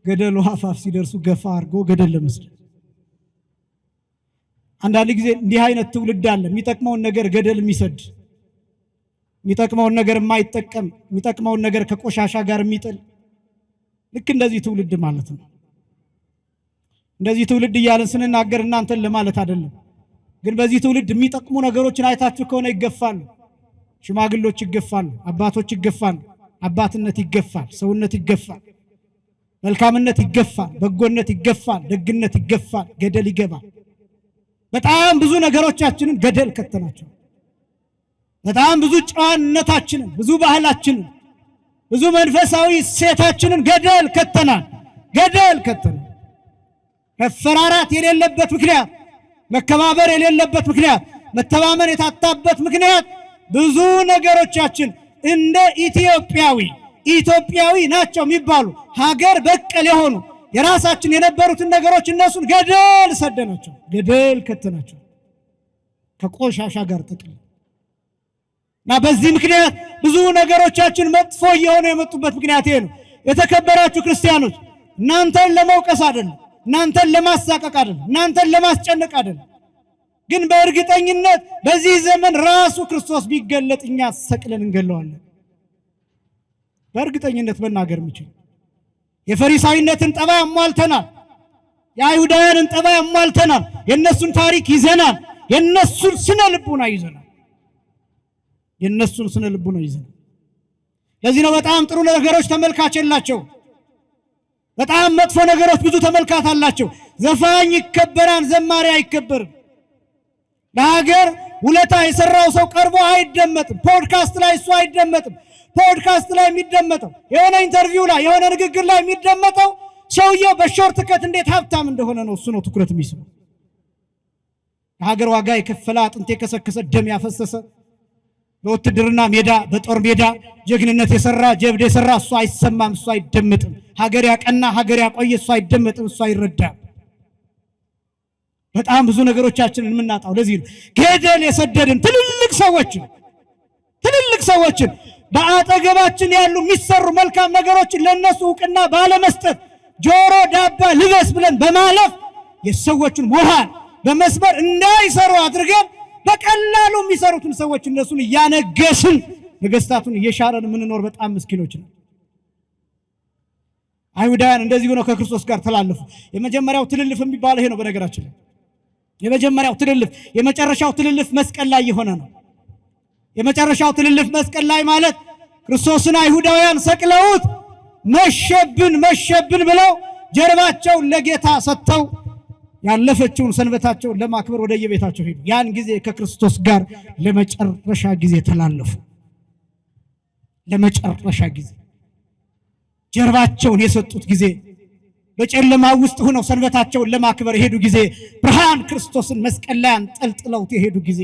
Speaker 1: ገደሉ አፋፍ ሲደርሱ ገፋ አድርገው ገደል ለመስደድ። አንዳንድ ጊዜ እንዲህ አይነት ትውልድ አለ፣ የሚጠቅመውን ነገር ገደል የሚሰድ፣ የሚጠቅመውን ነገር የማይጠቀም፣ የሚጠቅመውን ነገር ከቆሻሻ ጋር የሚጥል። ልክ እንደዚህ ትውልድ ማለት ነው። እንደዚህ ትውልድ እያለን ስንናገር እናንተን ለማለት አይደለም። ግን በዚህ ትውልድ የሚጠቅሙ ነገሮችን አይታችሁ ከሆነ ይገፋሉ። ሽማግሎች ይገፋሉ፣ አባቶች ይገፋሉ፣ አባትነት ይገፋል፣ ሰውነት ይገፋል፣ መልካምነት ይገፋል፣ በጎነት ይገፋል፣ ደግነት ይገፋል፣ ገደል ይገባል። በጣም ብዙ ነገሮቻችንን ገደል ከተናቸው። በጣም ብዙ ጨዋነታችንን፣ ብዙ ባህላችንን፣ ብዙ መንፈሳዊ ሴታችንን ገደል ከተናል። መፈራራት የሌለበት ምክንያት፣ መከባበር የሌለበት ምክንያት፣ መተማመን የታጣበት ምክንያት ብዙ ነገሮቻችን እንደ ኢትዮጵያዊ ናቸው የሚባሉ ሀገር በቀል የሆኑ የራሳችን የነበሩትን ነገሮች እነሱን ገደል ሰደናቸው፣ ገደል ከተናቸው ከቆሻሻ ጋር ጥቅል እና በዚህ ምክንያት ብዙ ነገሮቻችን መጥፎ እየሆኑ የመጡበት ምክንያት ይሄ ነው። የተከበራችሁ ክርስቲያኖች እናንተን ለመውቀስ አይደለም፣ እናንተን ለማሳቀቅ አይደለም፣ እናንተን ለማስጨነቅ አይደለም። ግን በእርግጠኝነት በዚህ ዘመን ራሱ ክርስቶስ ቢገለጥ እኛ ሰቅለን እንገለዋለን። በእርግጠኝነት መናገር የምችል የፈሪሳዊነትን ጠባይ አሟልተናል። የአይሁዳውያንን ጠባይ አሟልተናል። የነሱን ታሪክ ይዘናል። የነሱን ስነ ልቡና ይዘናል። ለዚህ ነው በጣም ጥሩ ነገሮች ተመልካች የላቸው፣ በጣም መጥፎ ነገሮች ብዙ ተመልካች አላቸው። ዘፋኝ ይከበራል፣ ዘማሪ አይከበርም። ለሀገር ውለታ የሰራው ሰው ቀርቦ አይደመጥም። ፖድካስት ላይ እሱ አይደመጥም። ፖድካስት ላይ የሚደመጠው የሆነ ኢንተርቪው ላይ የሆነ ንግግር ላይ የሚደመጠው ሰውየው በሾርት ከት እንዴት ሀብታም እንደሆነ ነው። እሱ ነው ትኩረት የሚስበው። ለሀገር ዋጋ የከፈለ አጥንት የከሰከሰ ደም ያፈሰሰ በውትድርና ሜዳ በጦር ሜዳ ጀግንነት የሰራ ጀብድ የሰራ እሱ አይሰማም፣ እሱ አይደመጥም። ሀገር ያቀና ሀገር ያቆየ እሱ አይደመጥም፣ እሱ አይረዳም። በጣም ብዙ ነገሮቻችንን የምናጣው ለዚህ ነው። ገደል የሰደድን ትልልቅ ሰዎችን በአጠገባችን ያሉ የሚሰሩ መልካም ነገሮችን ለነሱ ዕውቅና ባለመስጠት ጆሮ ዳባ ልበስ ብለን በማለፍ የሰዎችን ሞራል በመስበር እንዳይሰሩ አድርገን በቀላሉ የሚሰሩትን ሰዎች እነሱን እያነገስን ነገስታቱን እየሻረን የምንኖር በጣም ምስኪኖች ነው። አይሁዳውያን እንደዚህ ሆነው ከክርስቶስ ጋር ተላለፉ። የመጀመሪያው ትልልፍ የሚባለው ይሄ ነው። በነገራችን ላይ የመጀመሪያው ትልልፍ የመጨረሻው ትልልፍ መስቀል ላይ የሆነ ነው። የመጨረሻው ትልልፍ መስቀል ላይ ማለት ክርስቶስን አይሁዳውያን ሰቅለውት መሸብን ብለው ጀርባቸውን ለጌታ ሰጥተው ያለፈችውን ሰንበታቸውን ለማክበር ወደ የቤታቸው ሄዱ። ያን ጊዜ ከክርስቶስ ጋር ለመጨረሻ ጊዜ ተላለፉ። ለመጨረሻ ጊዜ ጀርባቸውን የሰጡት ጊዜ፣ በጨለማ ውስጥ ሆነው ሰንበታቸውን ለማክበር የሄዱ ጊዜ፣ ብርሃን ክርስቶስን መስቀል ላይ አንጠልጥለውት የሄዱ ጊዜ፣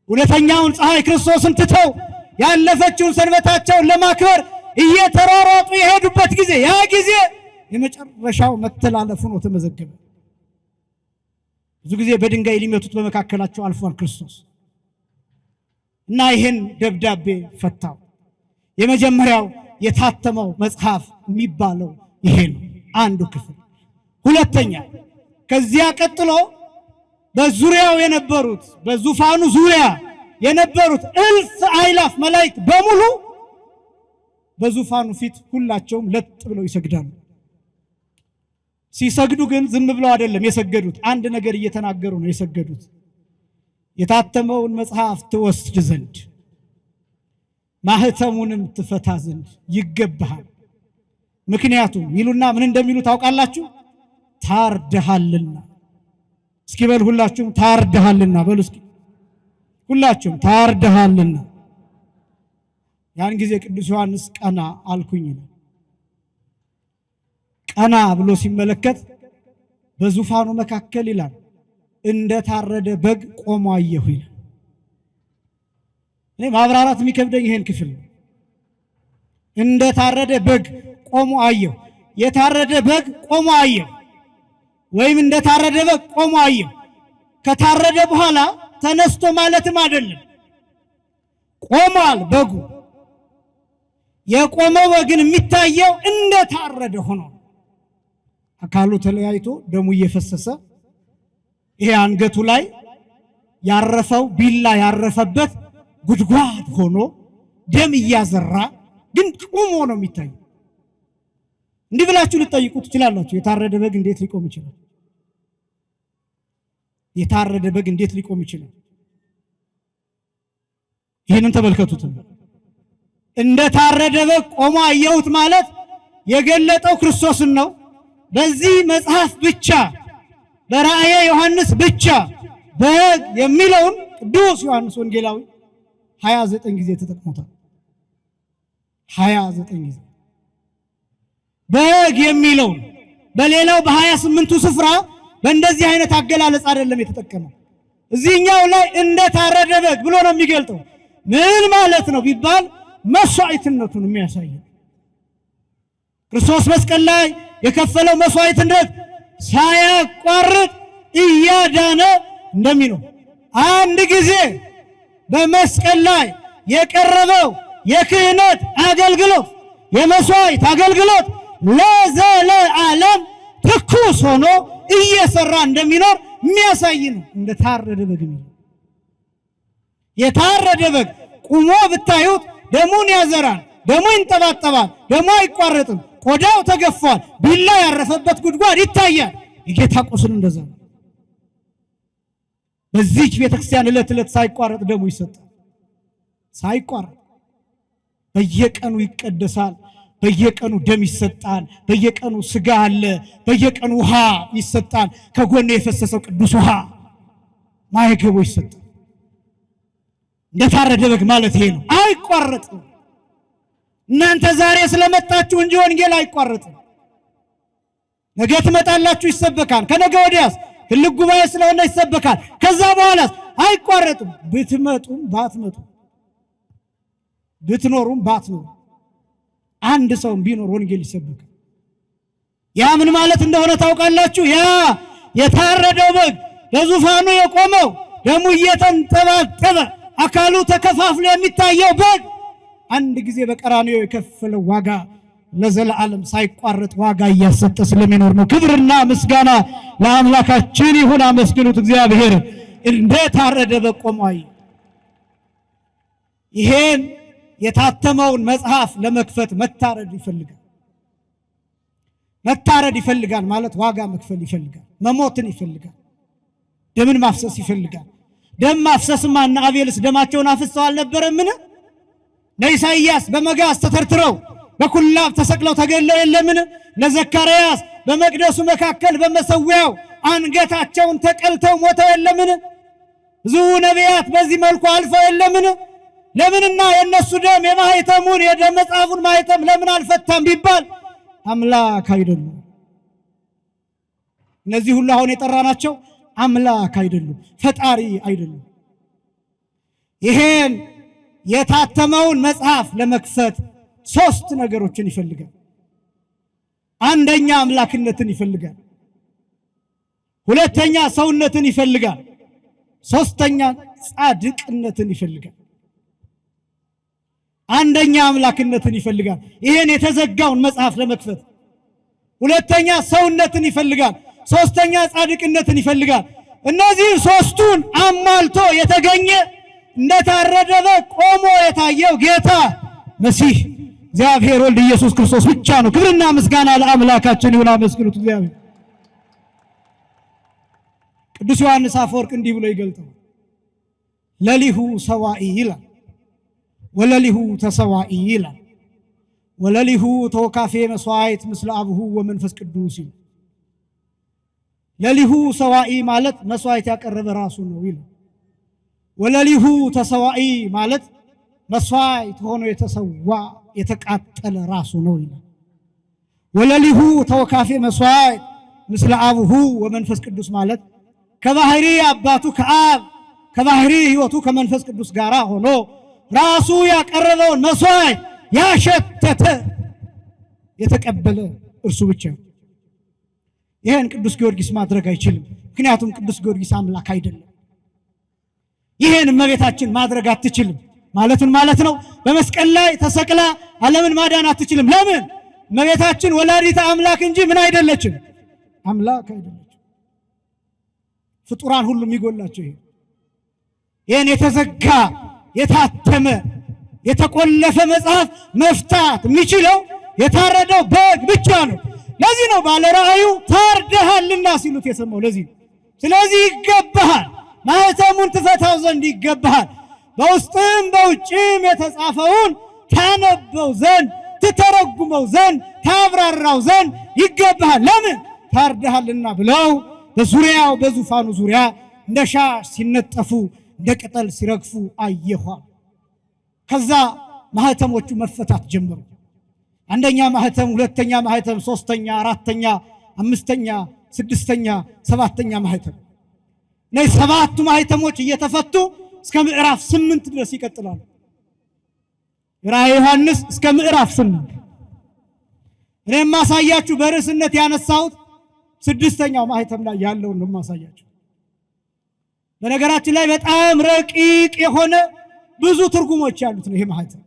Speaker 1: ሁለተኛውን ፀሐይ ክርስቶስን ትተው ያለፈችውን ሰንበታቸውን ለማክበር እየተሯሯጡ የሄዱበት ጊዜ፣ ያ ጊዜ የመጨረሻው መተላለፉ ነው ተመዘገበ። ብዙ ጊዜ በድንጋይ ሊመቱት በመካከላቸው አልፏል ክርስቶስ እና ይሄን ደብዳቤ ፈታው። የመጀመሪያው የታተመው መጽሐፍ የሚባለው ይሄ ነው፣ አንዱ ክፍል። ሁለተኛ ከዚያ ቀጥሎ በዙሪያው የነበሩት በዙፋኑ ዙሪያ የነበሩት እልፍ አእላፍ መላእክት በሙሉ በዙፋኑ ፊት ሁላቸውም ለጥ ብለው ይሰግዳሉ። ሲሰግዱ ግን ዝም ብለው አይደለም የሰገዱት፣ አንድ ነገር እየተናገሩ ነው የሰገዱት። የታተመውን መጽሐፍ ትወስድ ዘንድ ማህተሙንም ትፈታ ዘንድ ይገባሃል። ምክንያቱም ይሉና ምን እንደሚሉ ታውቃላችሁ? ታርደሃልና እስኪ በል ሁላችሁም ታርደሃልና በሉ እስኪ ሁላችሁም ታርደሃልና። ያን ጊዜ ቅዱስ ዮሐንስ ቀና አልኩኝ ነው። ቀና ብሎ ሲመለከት በዙፋኑ መካከል ይላል እንደ ታረደ በግ ቆሞ አየሁ ይላል። እኔ ማብራራት የሚከብደኝ ይሄን ክፍል ነው። እንደ ታረደ በግ ቆሞ አየሁ። የታረደ በግ ቆሞ አየሁ ወይም እንደ ታረደ በግ ቆሞ አየሁ ከታረደ በኋላ ተነስቶ ማለትም አይደለም። ቆሟል በጉ። የቆመው በግን የሚታየው እንደ ታረደ ሆኖ አካሉ ተለያይቶ ደሙ እየፈሰሰ ይሄ አንገቱ ላይ ያረፈው ቢላ ያረፈበት ጉድጓድ ሆኖ ደም እያዘራ ግን ቆሞ ነው የሚታየው። እንዲህ ብላችሁ ልትጠይቁ ትችላላችሁ። የታረደ በግ እንዴት ሊቆም ይችላል? የታረደ በግ እንዴት ሊቆም ይችላል? ይህንን ተመልከቱት። እንደ ታረደ በግ ቆሞ አየሁት ማለት የገለጠው ክርስቶስን ነው። በዚህ መጽሐፍ ብቻ በራእየ ዮሐንስ ብቻ በግ የሚለውን ቅዱስ ዮሐንስ ወንጌላዊ 29 ጊዜ ተጠቅሞታል። 29 ጊዜ በግ የሚለውን በሌላው በ28ቱ ስፍራ በእንደዚህ አይነት አገላለጽ አይደለም የተጠቀመው። እዚህኛው ላይ እንደ ታረደ በግ ብሎ ነው የሚገልጠው። ምን ማለት ነው ቢባል መስዋዕትነቱን የሚያሳይ ክርስቶስ መስቀል ላይ የከፈለው መስዋዕትነት ሳያቋርጥ እያዳነ እንደሚኖር አንድ ጊዜ በመስቀል ላይ የቀረበው የክህነት አገልግሎት የመስዋዕት አገልግሎት ለዘለዓለም ትኩስ ሆኖ እየሰራ እንደሚኖር የሚያሳይ ነው። እንደ ታረደ በግ ነው። የታረደ በግ ቁሞ ብታዩት ደሙን ያዘራል፣ ደሙ ይንጠባጠባል፣ ደሙ አይቋረጥም፣ ቆዳው ተገፏል፣ ቢላ ያረፈበት ጉድጓድ ይታያል። የጌታ ቁስል እንደዛ ነው። በዚህች ቤተክርስቲያን ዕለት ዕለት ሳይቋረጥ ደሙ ይሰጣል። ሳይቋረጥ በየቀኑ ይቀደሳል። በየቀኑ ደም ይሰጣል። በየቀኑ ስጋ አለ። በየቀኑ ውሃ ይሰጣል። ከጎን የፈሰሰው ቅዱስ ውሃ ማይገቦ ይሰጣል። እንደታረደ በግ ማለት ይሄ ነው። አይቋረጥም። እናንተ ዛሬ ስለመጣችሁ እንጂ ወንጌል አይቋረጥም። ነገ ትመጣላችሁ፣ ይሰበካል። ከነገ ወዲያስ ትልቅ ጉባኤ ስለሆነ ይሰበካል። ከዛ በኋላስ አይቋረጥም። ብትመጡም ባትመጡም ብትኖሩም ባትኖሩ አንድ ሰው ቢኖር ወንጌል ይሰበካል። ያ ምን ማለት እንደሆነ ታውቃላችሁ? ያ የታረደው በግ በዙፋኑ የቆመው ደሙ እየተንጠባጠበ አካሉ ተከፋፍሎ የሚታየው በግ አንድ ጊዜ በቀራንዮ የከፈለው ዋጋ ለዘላለም ሳይቋረጥ ዋጋ እያሰጠ ስለሚኖር ነው። ክብርና ምስጋና ለአምላካችን ይሁን። አመስግኑት እግዚአብሔር። እንደ ታረደ በግ ቆሞ አየሁ። ይሄን የታተመውን መጽሐፍ ለመክፈት መታረድ ይፈልጋል። መታረድ ይፈልጋል ማለት ዋጋ መክፈል ይፈልጋል። መሞትን ይፈልጋል። ደምን ማፍሰስ ይፈልጋል። ደም ማፍሰስማ እና አቤልስ ደማቸውን አፍሰው አልነበረምን? ለኢሳይያስ በመጋዝ ተተርትረው በኩላብ ተሰቅለው ተገለው የለምን? ለዘካርያስ በመቅደሱ መካከል በመሰዊያው አንገታቸውን ተቀልተው ሞተው የለምን? ብዙ ነቢያት በዚህ መልኩ አልፈው የለምን? ለምንና የነሱ ደም የማህተሙን የደም መጽሐፉን ማህተም ለምን አልፈታም ቢባል አምላክ አይደሉም። እነዚህ ሁሉ አሁን የጠራናቸው አምላክ አይደሉም፣ ፈጣሪ አይደሉም። ይሄን የታተመውን መጽሐፍ ለመክፈት ሶስት ነገሮችን ይፈልጋል። አንደኛ አምላክነትን ይፈልጋል። ሁለተኛ ሰውነትን ይፈልጋል። ሶስተኛ ጻድቅነትን ይፈልጋል። አንደኛ አምላክነትን ይፈልጋል፣ ይሄን የተዘጋውን መጽሐፍ ለመክፈት። ሁለተኛ ሰውነትን ይፈልጋል። ሶስተኛ ጻድቅነትን ይፈልጋል። እነዚህ ሶስቱን አሟልቶ የተገኘ እንደታረደ በግ ቆሞ የታየው ጌታ መሲህ እግዚአብሔር ወልድ ኢየሱስ ክርስቶስ ብቻ ነው። ክብርና ምስጋና ለአምላካችን ይሁን። አመስግኑት እግዚአብሔር። ቅዱስ ዮሐንስ አፈወርቅ እንዲህ ብሎ ይገልጣል። ለሊሁ ሰዋኢ ይላል፣ ወለሊሁ ተሰዋኢ ይላል፣ ወለሊሁ ተወካፌ መስዋዕት ምስለ አብሁ ወመንፈስ ቅዱስ ይላል። ለሊሁ ሰዋኢ ማለት መስዋዕት ያቀረበ ራሱ ነው ይላል። ወለሊሁ ተሰዋኢ ማለት መስዋዕት ሆኖ የተሰዋ የተቃጠለ ራሱ ነው ይላል። ወለሊሁ ተወካፌ መስዋዕት ምስለ አቡሁ ወመንፈስ ቅዱስ ማለት ከባህሪ አባቱ ከአብ ከባህሪ ሕይወቱ ከመንፈስ ቅዱስ ጋር ሆኖ ራሱ ያቀረበውን መስዋዕት ያሸተተ የተቀበለ እርሱ ብቻ። ይሄን ቅዱስ ጊዮርጊስ ማድረግ አይችልም። ምክንያቱም ቅዱስ ጊዮርጊስ አምላክ አይደለም። ይሄን እመቤታችን ማድረግ አትችልም። ማለትን ማለት ነው በመስቀል ላይ ተሰቅላ ዓለምን ማዳን አትችልም። ለምን? እመቤታችን ወላዲተ አምላክ እንጂ ምን አይደለችም? አምላክ አይደለችም። ፍጡራን ሁሉ የሚጎላቸው ይሄን የተዘጋ የታተመ የተቆለፈ መጽሐፍ መፍታት የሚችለው የታረደው በግ ብቻ ነው። ለዚህ ነው ባለ ራእዩ ታርደሃልና ሲሉት የሰማው። ለዚህ ነው። ስለዚህ ይገባሃል፣ ማኅተሙን ትፈታው ዘንድ ይገባሃል። በውስጥም በውጭም የተጻፈውን ታነበው ዘንድ ትተረጉመው ዘንድ ታብራራው ዘንድ ይገባሃል። ለምን? ታርደሃልና ብለው በዙሪያው በዙፋኑ ዙሪያ እንደ ሻሽ ሲነጠፉ እንደ ቅጠል ሲረግፉ አየኋ። ከዛ ማኅተሞቹ መፈታት ጀመሩ። አንደኛ ማኅተም፣ ሁለተኛ ማኅተም፣ ሶስተኛ፣ አራተኛ፣ አምስተኛ፣ ስድስተኛ፣ ሰባተኛ ማኅተም። እነዚህ ሰባቱ ማኅተሞች እየተፈቱ እስከ ምዕራፍ 8 ድረስ ይቀጥላሉ። ራእየ ዮሐንስ እስከ ምዕራፍ 8። እኔም ማሳያችሁ በርዕስነት ያነሳሁት ስድስተኛው ማኅተም ላይ ያለውን ነው ማሳያችሁ። በነገራችን ላይ በጣም ረቂቅ የሆነ ብዙ ትርጉሞች ያሉት ነው ይሄ ማኅተም።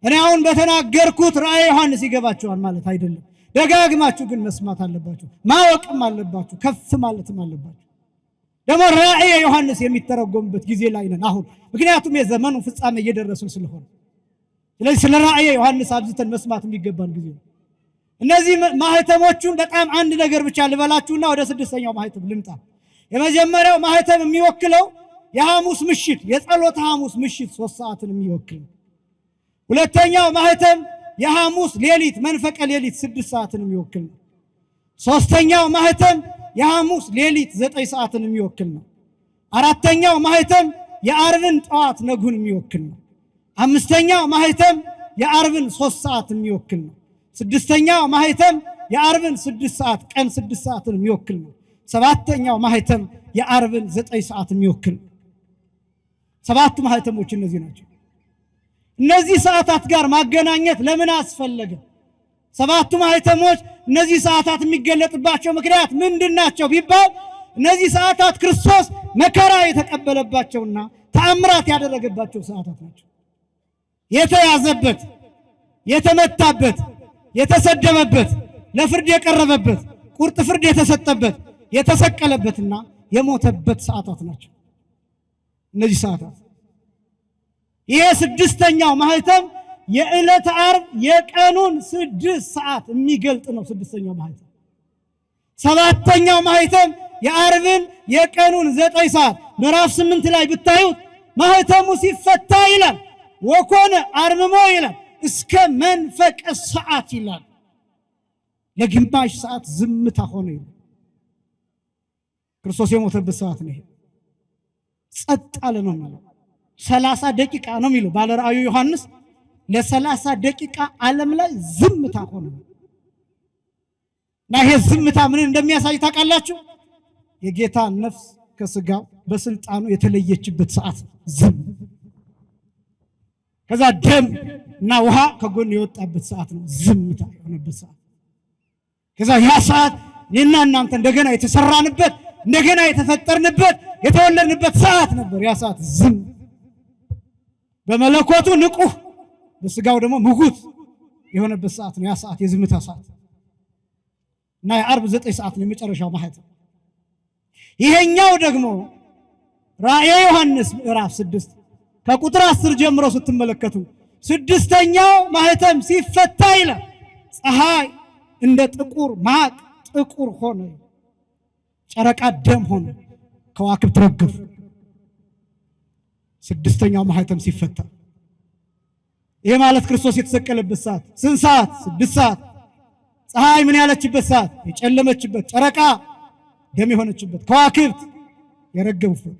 Speaker 1: እኔ አሁን በተናገርኩት ራእየ ዮሐንስ ይገባቸዋል ማለት አይደለም። ደጋግማችሁ ግን መስማት አለባችሁ፣ ማወቅም አለባችሁ፣ ከፍ ማለትም አለባችሁ። ደግሞ ራእየ ዮሐንስ የሚተረጎምበት ጊዜ ላይ ነን አሁን፣ ምክንያቱም የዘመኑ ፍጻሜ እየደረስን ስለሆነ። ስለዚህ ስለ ራእየ ዮሐንስ አብዝተን መስማት የሚገባን ጊዜ ነው። እነዚህ ማኅተሞቹን በጣም አንድ ነገር ብቻ ልበላችሁና ወደ ስድስተኛው ማኅተም ልምጣ። የመጀመሪያው ማኅተም የሚወክለው የሐሙስ ምሽት የጸሎተ ሐሙስ ምሽት 3 ሰዓትን የሚወክል። ሁለተኛው ማኅተም የሐሙስ ሌሊት መንፈቀ ሌሊት 6 ሰዓትን የሚወክል ነው። ሶስተኛው ማኅተም የሐሙስ ሌሊት 9 ሰዓትን የሚወክል ነው። አራተኛው ማኅተም የዓርብን ጠዋት ነጉን የሚወክል ነው። አምስተኛው ማኅተም የዓርብን 3 ሰዓት የሚወክል ነው። ስድስተኛው ማኅተም የዓርብን 6 ሰዓት ቀን 6 ሰዓትን የሚወክል ነው። ሰባተኛው ማኅተም የዓርብን 9 ሰዓት የሚወክል ነው። ሰባቱ ማኅተሞች እነዚህ ናቸው። እነዚህ ሰዓታት ጋር ማገናኘት ለምን አስፈለገ? ሰባቱ ማኅተሞች እነዚህ ሰዓታት የሚገለጥባቸው ምክንያት ምንድናቸው ቢባል እነዚህ ሰዓታት ክርስቶስ መከራ የተቀበለባቸውና ተአምራት ያደረገባቸው ሰዓታት ናቸው። የተያዘበት፣ የተመታበት፣ የተሰደበበት፣ ለፍርድ የቀረበበት፣ ቁርጥ ፍርድ የተሰጠበት፣ የተሰቀለበትና የሞተበት ሰዓታት ናቸው እነዚህ ሰዓታት። ይሄ ስድስተኛው ማኅተም የዕለተ ዓርብ የቀኑን 6 ሰዓት የሚገልጥ ነው። ስድስተኛው ማኅተም። ሰባተኛው ማኅተም የዓርብን የቀኑን 9 ሰዓት ምዕራፍ 8 ላይ ብታዩት ማኅተሙ ሲፈታ ይላል ወኮነ አርምሞ ይላል እስከ መንፈቀ ሰዓት ይላል። ለግማሽ ሰዓት ዝምታ ሆነ ይላል። ክርስቶስ የሞተበት ሰዓት ነው። ጸጥ አለ ነው የሚለው። 30 ደቂቃ ነው የሚለው ባለ ራእዩ ዮሐንስ። ለ30 ደቂቃ ዓለም ላይ ዝምታ ሆነ እና ይሄ ዝምታ ምን እንደሚያሳይ ታውቃላችሁ? የጌታ ነፍስ ከስጋው በስልጣኑ የተለየችበት ሰዓት ዝም። ከዛ ደም እና ውሃ ከጎን የወጣበት ሰዓት ነው። ዝምታ የሆነበት ሰዓት። ከዛ ያ ሰዓት እኔና እናንተ እንደገና የተሰራንበት እንደገና የተፈጠርንበት የተወለድንበት ሰዓት ነበር። ያ ሰዓት ዝም። በመለኮቱ ንቁህ በስጋው ደግሞ ምጉት የሆነበት ሰዓት ነው ያ ሰዓት፣ የዝምታ ሰዓት እና የዓርብ 9 ሰዓት ነው የመጨረሻው ማኅተም። ይሄኛው ደግሞ ራእየ ዮሐንስ ምዕራፍ 6 ከቁጥር 10 ጀምሮ ስትመለከቱ ስድስተኛው ማኅተም ሲፈታ ይላል ፀሐይ እንደ ጥቁር ማቅ ጥቁር ሆነ፣ ጨረቃ ደም ሆነ፣ ከዋክብት ረገፉ። ስድስተኛው ማኅተም ሲፈታ ይሄ ማለት ክርስቶስ የተሰቀለበት ሰዓት ስንት ሰዓት? 6 ሰዓት። ፀሐይ ምን ያለችበት ሰዓት? የጨለመችበት። ጨረቃ ደም የሆነችበት ከዋክብት የረገፉበት።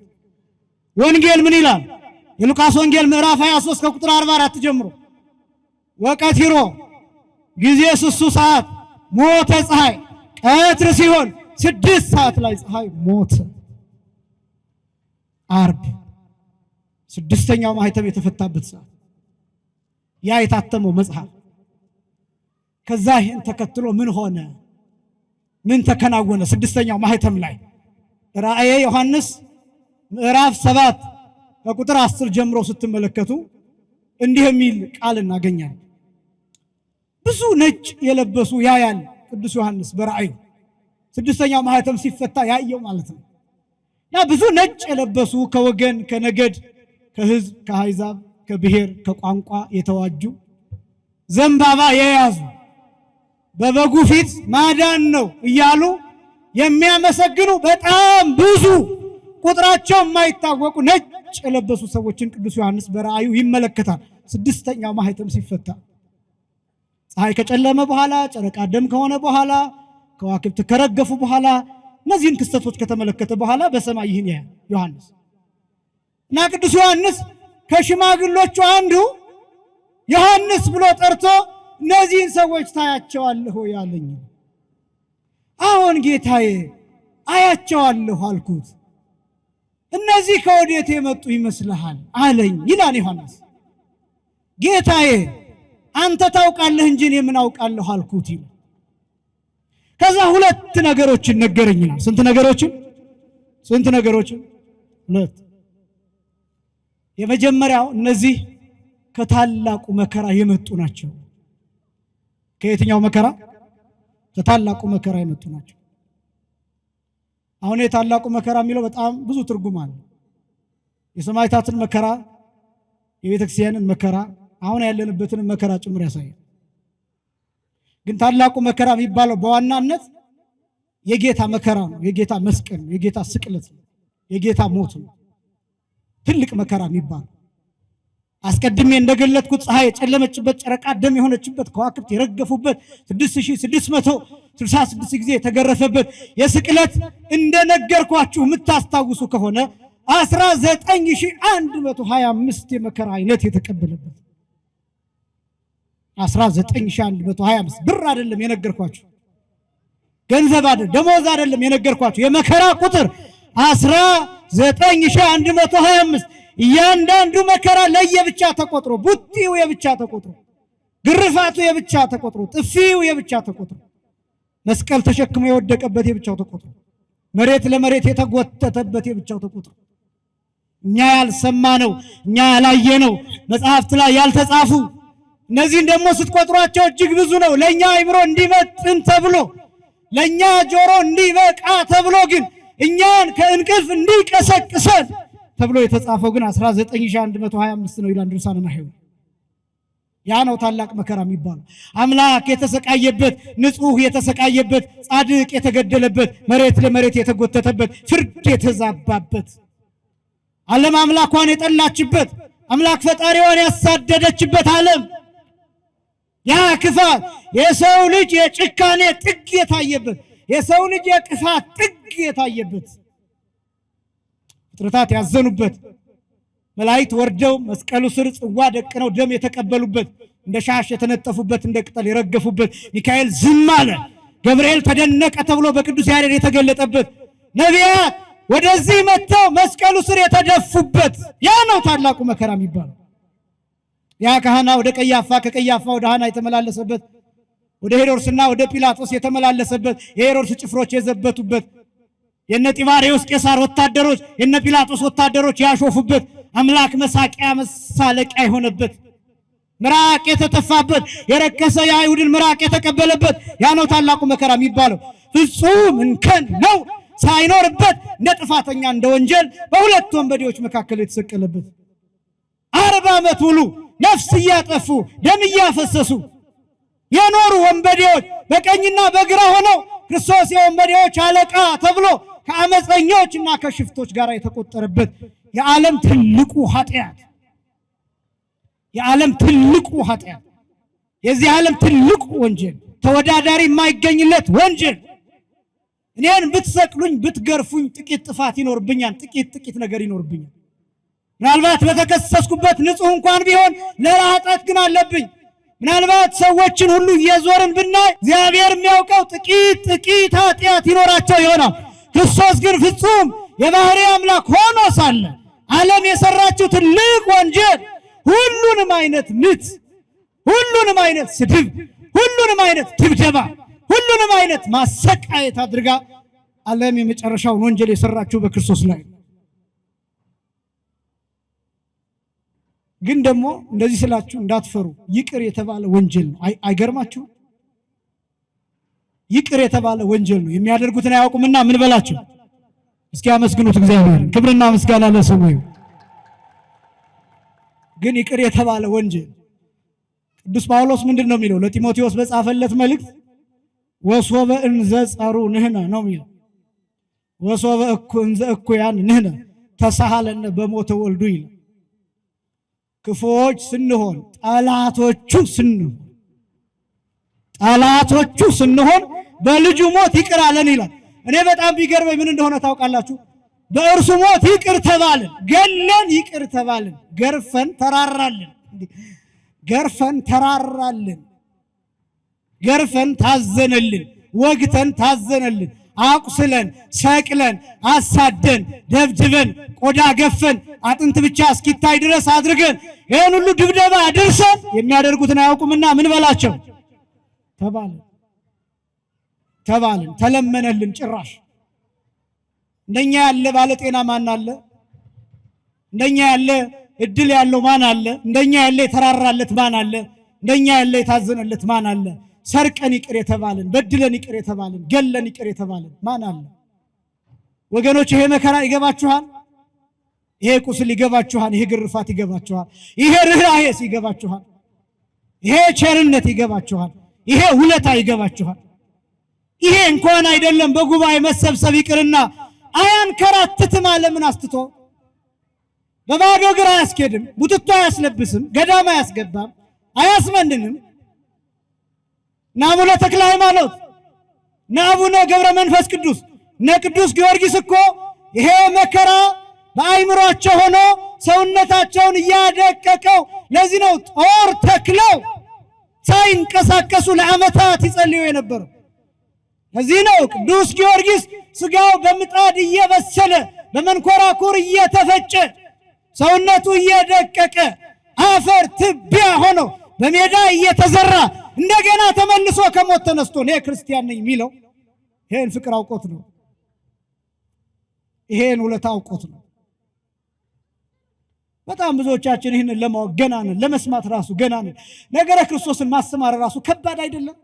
Speaker 1: ወንጌል ምን ይላል? የሉቃስ ወንጌል ምዕራፍ 23 ከቁጥር 44 ጀምሮ ወቀትሮ ጊዜ ስሱ ሰዓት ሞተ ፀሐይ፣ ቀትር ሲሆን 6 ሰዓት ላይ ፀሐይ ሞተ። ዓርብ 6ኛው ማህተም የተፈታበት ሰዓት ያ የታተመው መጽሐፍ። ከዛ ይህን ተከትሎ ምን ሆነ? ምን ተከናወነ? 6ኛው ማህተም ላይ ራእየ ዮሐንስ ምዕራፍ 7 ከቁጥር 10 ጀምሮ ስትመለከቱ እንዲህ የሚል ቃል እናገኛለን። ብዙ ነጭ የለበሱ ያያል ቅዱስ ዮሐንስ በራእዩ 6ኛው ማህተም ሲፈታ ያየው ማለት ነው። ያ ብዙ ነጭ የለበሱ ከወገን ከነገድ ከህዝብ ከአሕዛብ ከብሔር ከቋንቋ የተዋጁ ዘንባባ የያዙ በበጉ ፊት ማዳን ነው እያሉ የሚያመሰግኑ በጣም ብዙ ቁጥራቸው የማይታወቁ ነጭ የለበሱ ሰዎችን ቅዱስ ዮሐንስ በራእዩ ይመለከታል። 6ኛው ማህተም ሲፈታ ፀሐይ ከጨለመ በኋላ፣ ጨረቃ ደም ከሆነ በኋላ፣ ከዋክብት ከረገፉ በኋላ፣ እነዚህን ክስተቶች ከተመለከተ በኋላ በሰማይ ይህን ያያል ዮሐንስ እና ቅዱስ ዮሐንስ ከሽማግሎቹ አንዱ ዮሐንስ ብሎ ጠርቶ እነዚህን ሰዎች ታያቸዋለሁ ያለኝ። አዎን ጌታዬ አያቸዋለሁ አልኩት። እነዚህ ከወዴት የመጡ ይመስልሃል አለኝ ይላል ዮሐንስ። ጌታዬ አንተ ታውቃለህ እንጂ እኔ ምን አውቃለሁ አልኩት ይላል። ከዛ 2 ነገሮችን ነገረኝ ይላል። ስንት ነገሮችን? 2። የመጀመሪያው እነዚህ ከታላቁ መከራ የመጡ ናቸው። ከየትኛው መከራ? ከታላቁ መከራ የመጡ ናቸው። አሁን የታላቁ መከራ የሚለው በጣም ብዙ ትርጉም አለ። የሰማዕታትን መከራ፣ የቤተክርስቲያንን መከራ፣ አሁን ያለንበትን መከራ ጭምር ያሳያል። ግን ታላቁ መከራ የሚባለው በዋናነት የጌታ መከራ ነው። የጌታ መስቀል ነው። የጌታ ስቅለት ነው። የጌታ ሞት ነው። ትልቅ መከራ የሚባለው አስቀድሜ እንደገለጥኩት ፀሐይ የጨለመችበት፣ ጨረቃ ደም የሆነችበት፣ ከዋክብት የረገፉበት፣ 6666 ጊዜ የተገረፈበት የስቅለት እንደነገርኳችሁ የምታስታውሱ ከሆነ 19125 የመከራ አይነት የተቀበለበት 19125 ብር አይደለም የነገርኳችሁ፣ ገንዘብ አይደለም፣ ደሞዝ አይደለም የነገርኳችሁ፣ የመከራ ቁጥር 19125። እያንዳንዱ መከራ ለየብቻ ተቆጥሮ፣ ቡጢው የብቻ ተቆጥሮ፣ ግርፋቱ የብቻ ተቆጥሮ፣ ጥፊው የብቻ ተቆጥሮ፣ መስቀል ተሸክሞ የወደቀበት የብቻው ተቆጥሮ፣ መሬት ለመሬት የተጎተተበት የብቻው ተቆጥሮ፣ እኛ ያልሰማነው እኛ ያላየነው መጽሐፍት ላይ ያልተጻፉ እነዚህን ደግሞ ስትቆጥሯቸው እጅግ ብዙ ነው። ለኛ አይምሮ እንዲመጥን ተብሎ ለኛ ጆሮ እንዲበቃ ተብሎ ግን እኛን ከእንቅልፍ እንዲቀሰቅሰን ተብሎ የተጻፈው ግን 19125 ነው ይላል ድርሳነ ማሕየው። ያ ነው ታላቅ መከራ የሚባለው። አምላክ የተሰቃየበት፣ ንጹህ የተሰቃየበት፣ ጻድቅ የተገደለበት፣ መሬት ለመሬት የተጎተተበት፣ ፍርድ የተዛባበት፣ ዓለም አምላኳን የጠላችበት፣ አምላክ ፈጣሪዋን ያሳደደችበት ዓለም፣ ያ ክፋት የሰው ልጅ የጭካኔ ጥግ የታየበት፣ የሰው ልጅ የክፋት ጥግ የታየበት፣ ፍጥረታት ያዘኑበት፣ መላእክት ወርደው መስቀሉ ስር ጽዋ ደቅነው ደም የተቀበሉበት፣ እንደ ሻሽ የተነጠፉበት፣ እንደ ቅጠል የረገፉበት፣ ሚካኤል ዝም አለ፣ ገብርኤል ተደነቀ ተብሎ በቅዱስ ያሬድ የተገለጠበት፣ ነቢያት ወደዚህ መጥተው መስቀሉ ስር የተደፉበት፣ ያ ነው ታላቁ መከራ የሚባለው። ያ ከሐና ወደ ቀያፋ፣ ከቀያፋ ወደ ሐና የተመላለሰበት፣ ወደ ሄሮድስና ወደ ጲላጦስ የተመላለሰበት፣ የሄሮድስ ጭፍሮች የዘበቱበት፣ የነ ጢባሪዎስ ቄሳር ወታደሮች የነ ጲላጦስ ወታደሮች ያሾፉበት፣ አምላክ መሳቂያ መሳለቂያ የሆነበት፣ ምራቅ የተተፋበት፣ የረከሰ የአይሁድን ምራቅ የተቀበለበት፣ ያ ነው ታላቁ መከራ የሚባለው። ፍጹም እንከን ነው ሳይኖርበት እንደ ጥፋተኛ እንደ ወንጀል በሁለት ወንበዴዎች መካከል የተሰቀለበት 40 ዓመት ሙሉ ነፍስ እያጠፉ ደም እያፈሰሱ የኖሩ ወንበዴዎች በቀኝና በግራ ሆነው ክርስቶስ የወንበዴዎች አለቃ ተብሎ ከአመፀኞችና ከሽፍቶች ጋር የተቆጠረበት የዓለም ትልቁ ኃጢአት፣ የዓለም ትልቁ ኃጢአት፣ የዚህ ዓለም ትልቁ ወንጀል፣ ተወዳዳሪ የማይገኝለት ወንጀል እኔን ብትሰቅሉኝ ብትገርፉኝ ጥቂት ጥፋት ይኖርብኛል፣ ጥቂት ነገር ይኖርብኛል። ምናልባት በተከሰስኩበት ንጹሕ እንኳን ቢሆን ሌላ ኃጢአት ግን አለብኝ። ምናልባት ሰዎችን ሁሉ እየዞርን ብናይ እግዚአብሔር የሚያውቀው ጥቂት ኃጢአት ይኖራቸው ይሆናል። ክርስቶስ ግን ፍጹም የባህሪ አምላክ ሆኖ ሳለ ዓለም የሰራችው ትልቅ ወንጀል ሁሉንም አይነት ምት፣ ሁሉንም አይነት ስድብ፣ ሁሉንም አይነት ድብደባ፣ ሁሉንም አይነት ማሰቃየት አድርጋ ዓለም የመጨረሻውን ወንጀል የሰራችው በክርስቶስ ላይ። ግን ደግሞ እንደዚህ ስላችሁ እንዳትፈሩ፣ ይቅር የተባለ ወንጀል ነው። አይገርማችሁ? ይቅር የተባለ ወንጀል ነው። የሚያደርጉትን አያውቁምና ምን በላቸው? እስኪ አመስግኑት እግዚአብሔርን። ክብርና ምስጋና ለስሙ ይሁን። ግን ይቅር የተባለ ወንጀል ቅዱስ ጳውሎስ ምንድን ነው የሚለው? ለጢሞቴዎስ በጻፈለት መልእክት ወሶበ እንዘ ጸሩ ንሕነ ነው የሚለው። ወሶበ እንዘ እኩያን ንሕነ ተሳሃለነ በሞተ ወልዱ ይላል። ክፉዎች ስንሆን ጠላቶቹ ስንሆን በልጁ ሞት ይቅር አለን ይላል። እኔ በጣም ቢገርመኝ ምን እንደሆነ ታውቃላችሁ? በእርሱ ሞት ይቅር ተባልን፣ ገለን ይቅር ተባልን፣ ገርፈን ተራራልን፣ ገርፈን ታዘነልን፣ ወግተን ታዘነልን፣ አቁስለን፣ ሰቅለን፣ አሳደን፣ ደብድበን፣ ቆዳ ገፈን፣ አጥንት ብቻ እስኪታይ ድረስ አድርገን ይህን ሁሉ ድብደባ አድርሰን የሚያደርጉትን አያውቁምና ምን በላቸው ተባልን፣ ተለመነልን። ጭራሽ እንደኛ ያለ ባለጤና ማን አለ? እንደኛ ያለ እድል ያለው ማን አለ? እንደኛ ያለ የተራራለት ማን አለ? እንደኛ ያለ የታዘነለት ማን አለ? ሰርቀን ይቅር የተባልን፣ በድለን ይቅር የተባልን፣ ገለን ይቅር የተባልን ማን አለ? ወገኖች ይሄ መከራ ይገባችኋል? ይሄ ቁስል ይገባችኋል? ይሄ ግርፋት ይገባችኋል? ይሄ ርኅራኄስ ይገባችኋል? ይሄ ቸርነት ይገባችኋል? ይሄ ውለታ ይገባችኋል? ይሄ እንኳን አይደለም በጉባኤ መሰብሰብ ይቅርና አያንከራትትም። ዓለምን አስትቶ በባዶ እግር አያስኬድም፣ ቡትቶ አያስለብስም፣ ገዳም አያስገባም፣ አያስመንንም። አቡነ ተክለ ሃይማኖት፣ አቡነ ገብረ መንፈስ ቅዱስ፣ ቅዱስ ጊዮርጊስ እኮ ይሄ መከራ በአይምሯቸው ሆኖ ሰውነታቸውን እያደቀቀው፣ ለዚህ ነው ጦር ተክለው ሳይንቀሳቀሱ ለዓመታት ይጸልዩ የነበረው። ለዚህ ነው ቅዱስ ጊዮርጊስ ስጋው በምጣድ እየበሰለ በመንኮራኩር እየተፈጨ ሰውነቱ እየደቀቀ አፈር ትቢያ ሆኖ በሜዳ እየተዘራ እንደገና ተመልሶ ከሞት ተነስቶ እኔ ክርስቲያን ነኝ የሚለው ይሄን ፍቅር አውቆት ነው። ይሄን ውለታ አውቆት ነው። በጣም ብዙዎቻችን ይህንን ለማወቅ ገና ነን፣ ለመስማት ራሱ ገና ነን። ነገረ ክርስቶስን ማስተማር ራሱ ከባድ አይደለም?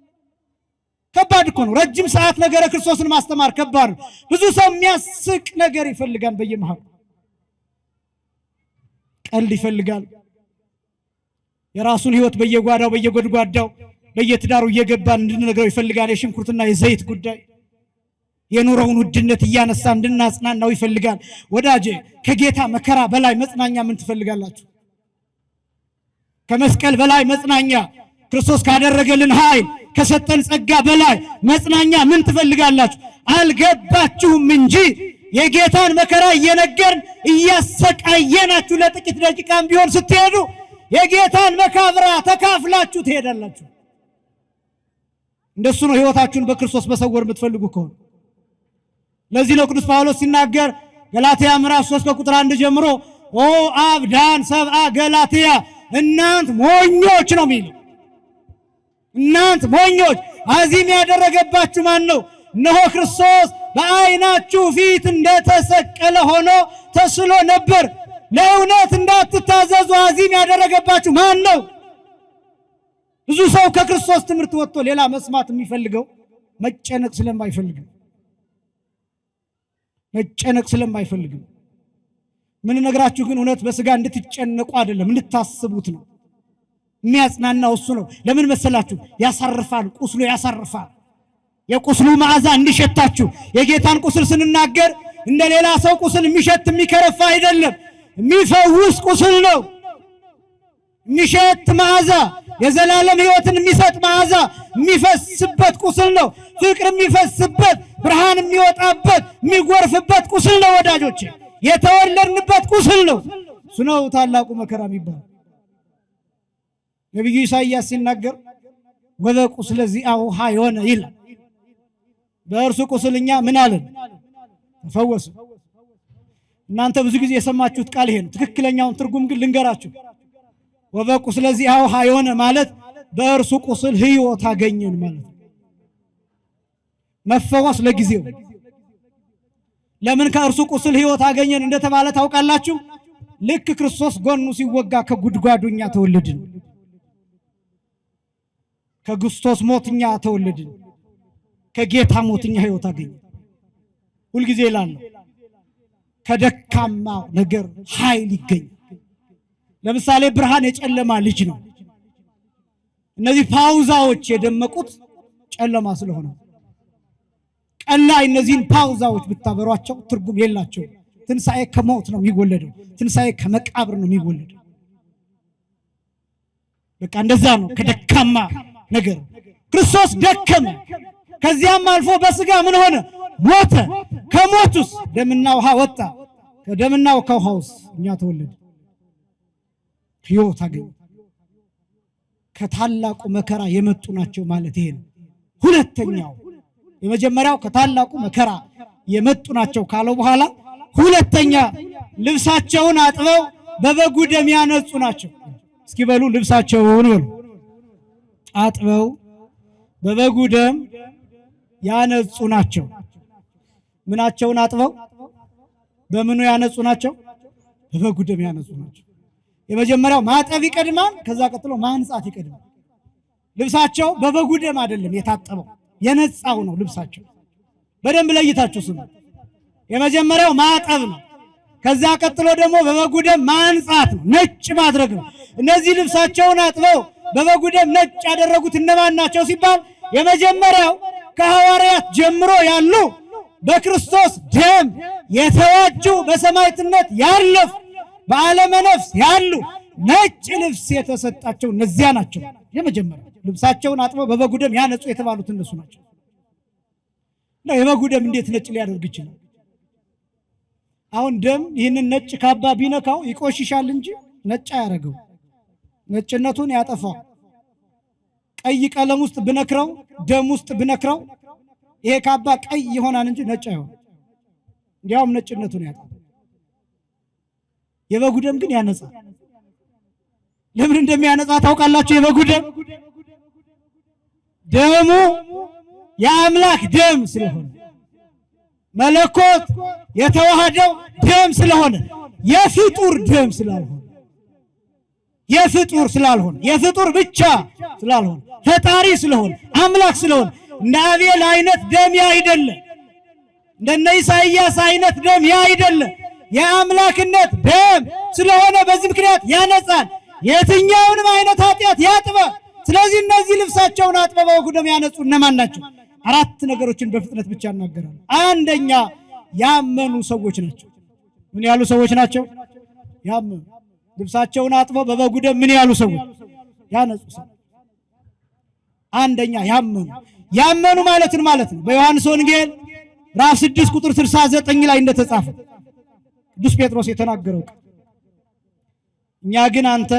Speaker 1: ከባድ እኮ ነው። ረጅም ሰዓት ነገረ ክርስቶስን ማስተማር ከባድ ነው። ብዙ ሰው የሚያስቅ ነገር ይፈልጋል፣ በየመሃሉ ቀልድ ይፈልጋል። የራሱን ሕይወት በየጓዳው በየጎድጓዳው በየትዳሩ እየገባን እንድንነግረው ይፈልጋል። የሽንኩርትና የዘይት ጉዳይ የኑሮውን ውድነት እያነሳ እንድናጽናናው ይፈልጋል። ወዳጄ ከጌታ መከራ በላይ መጽናኛ ምን ትፈልጋላችሁ? ከመስቀል በላይ መጽናኛ፣ ክርስቶስ ካደረገልን ኃይል ከሰጠን ጸጋ በላይ መጽናኛ ምን ትፈልጋላችሁ? አልገባችሁም እንጂ የጌታን መከራ እየነገርን እያሰቃየናችሁ ለጥቂት ደቂቃም ቢሆን ስትሄዱ የጌታን መከራ ተካፍላችሁ ትሄዳላችሁ። እንደሱ ነው ሕይወታችሁን በክርስቶስ መሰወር የምትፈልጉ ከሆነ። ለዚህ ነው ቅዱስ ጳውሎስ ሲናገር ገላትያ ምዕራፍ 3 ከቁጥር 1 ጀምሮ ኦ አብዳን ሰብአ ገላትያ እናንት ሞኞች ነው የሚለው። እናንት ሞኞች፣ አዚም ያደረገባችሁ ማን ነው? እነሆ ክርስቶስ በዓይናችሁ ፊት እንደተሰቀለ ሆኖ ተስሎ ነበር። ለእውነት እንዳትታዘዙ አዚም ያደረገባችሁ ማን ነው? ብዙ ሰው ከክርስቶስ ትምህርት ወጥቶ ሌላ መስማት የሚፈልገው መጨነቅ ስለማይፈልግ ምን ነግራችሁ ግን እውነት በስጋ እንድትጨነቁ አይደለም፣ እንድታስቡት ነው። የሚያጽናናው እሱ ነው። ለምን መሰላችሁ? ያሳርፋል፣ ቁስሉ ያሳርፋል። የቁስሉ መዓዛ እንዲሸታችሁ። የጌታን ቁስል ስንናገር እንደ ሌላ ሰው ቁስል የሚሸት የሚከረፋ አይደለም፣ የሚፈውስ ቁስል ነው። የሚሸት መዓዛ የዘላለም ሕይወትን የሚሰጥ መዓዛ የሚፈስበት ቁስል ነው። ፍቅር የሚፈስበት ብርሃን የሚወጣበት የሚጎርፍበት ቁስል ነው። ወዳጆቼ የተወለድንበት ቁስል ነው። እሱ ነው ታላቁ መከራ የሚባለው። ነቢዩ ኢሳይያስ ሲናገር ወበቁስለ ዚአሁ ኀዮነ ይላል። በእርሱ ቁስል እኛ ምን አለን? ተፈወስን። እናንተ ብዙ ጊዜ የሰማችሁት ቃል ይሄ ነው። ትክክለኛውን ትርጉም ግን ልንገራችሁ። ወበቁስለ ዚአሁ ኀዮነ ማለት በእርሱ ቁስል ሕይወት አገኘን ማለት ነው። መፈወስ ለጊዜው። ለምን ከእርሱ ቁስል ሕይወት አገኘን እንደተባለ ታውቃላችሁ? ልክ ክርስቶስ ጎኑ ሲወጋ ከጉድጓዱ እኛ ተወለድን። ከክርስቶስ ሞት እኛ ተወለድን። ከጌታ ሞት እኛ ሕይወት አገኘን። ሁልጊዜ ይላል ከደካማ ነገር ኃይል ይገኝ። ለምሳሌ ብርሃን የጨለማ ልጅ ነው። እነዚህ ፓውዛዎች የደመቁት ጨለማ ስለሆነ ቀን ላይ እነዚህን ፓውዛዎች ብታበሯቸው ትርጉም የላቸው። ትንሣኤ ከሞት ነው የሚወለደው። ትንሣኤ ከመቃብር ነው የሚወለደው። በቃ እንደዛ ነው። ከደካማ ነገር ክርስቶስ ደከመ። ከዚያም አልፎ በስጋ ምን ሆነ? ሞተ። ከሞቱስ ደምና ውሃ ወጣ። ከደምና ከውሃውስ እኛ ተወለደ፣ ሕይወት አገኘ። ከታላቁ መከራ የመጡ ናቸው ማለት ይሄ ነው። ሁለተኛው የመጀመሪያው ከታላቁ መከራ የመጡ ናቸው ካለው በኋላ ሁለተኛ ልብሳቸውን አጥበው በበጉ ደም ያነጹ ናቸው። እስኪ በሉ ልብሳቸውን በሉ አጥበው በበጉ ደም ያነጹ ናቸው። ምናቸውን አጥበው በምኑ ያነጹ ናቸው? በበጉ ደም ያነጹ ናቸው። የመጀመሪያው ማጠብ ይቀድማል፣ ከዛ ቀጥሎ ማንጻት ይቀድማል። ልብሳቸው በበጉ ደም አይደለም የታጠበው፣ የነጻው ነው ልብሳቸው። በደንብ ለይታችሁ ስሙ። የመጀመሪያው ማጠብ ነው። ከዛ ቀጥሎ ደግሞ በበጉ ደም ማንጻት ነው፣ ነጭ ማድረግ ነው። እነዚህ ልብሳቸውን አጥበው በበጉ ደም ነጭ ያደረጉት እነማን ናቸው ሲባል የመጀመሪያው ከሐዋርያት ጀምሮ ያሉ በክርስቶስ ደም የተዋጁ በሰማዕትነት ያለፉ በዓለመ ነፍስ ያሉ ነጭ ልብስ የተሰጣቸው እነዚያ ናቸው። የመጀመሪያው ልብሳቸውን አጥበው በበጉ ደም ያነጹ የተባሉት እነሱ ናቸው። ነው የበጉ ደም እንዴት ነጭ ሊያደርግ ይችላል? አሁን ደም ይህንን ነጭ ካባ ቢነካው ይቆሽሻል እንጂ ነጭ አያደርገው፣ ነጭነቱን ያጠፋው። ቀይ ቀለም ውስጥ ብነክረው፣ ደም ውስጥ ብነክረው ይሄ ካባ ቀይ ይሆናል እንጂ ነጭ አይሆንም። እንዲያውም ነጭነቱን ያጠፋል። የበጉ ደም ግን ያነጻል። ለምን እንደሚያነጻ ታውቃላችሁ? የበጉ ደም ደሙ የአምላክ ደም ስለሆነ መለኮት የተዋሃደው ደም ስለሆነ የፍጡር ደም ስላልሆነ የፍጡር ብቻ ስላልሆነ ፈጣሪ ስለሆነ አምላክ ስለሆነ እንደ አቤል አይነት ደም ያ አይደለ፣ እንደነ ኢሳይያስ አይነት ደም ያ አይደለ። የአምላክነት ደም ስለሆነ በዚህ ምክንያት ያነጻል፣ የትኛውንም አይነት ኃጢአት ያጥባል። ስለዚህ እነዚህ ልብሳቸውን አጥበው በበጉ ደም ያነጹ እነማን ናቸው? አራት ነገሮችን በፍጥነት ብቻ እናገራለሁ። አንደኛ ያመኑ ሰዎች ናቸው። ምን ያሉ ሰዎች ናቸው? ያመኑ። ልብሳቸውን አጥበው በበጉ ደም ምን ያሉ ሰዎች? ያነጹ ሰዎች። አንደኛ ያመኑ ማለትን ማለት ነው። በዮሐንስ ወንጌል ምዕራፍ 6 ቁጥር 69 ላይ እንደተጻፈ ቅዱስ ጴጥሮስ የተናገረው እኛ ግን አንተ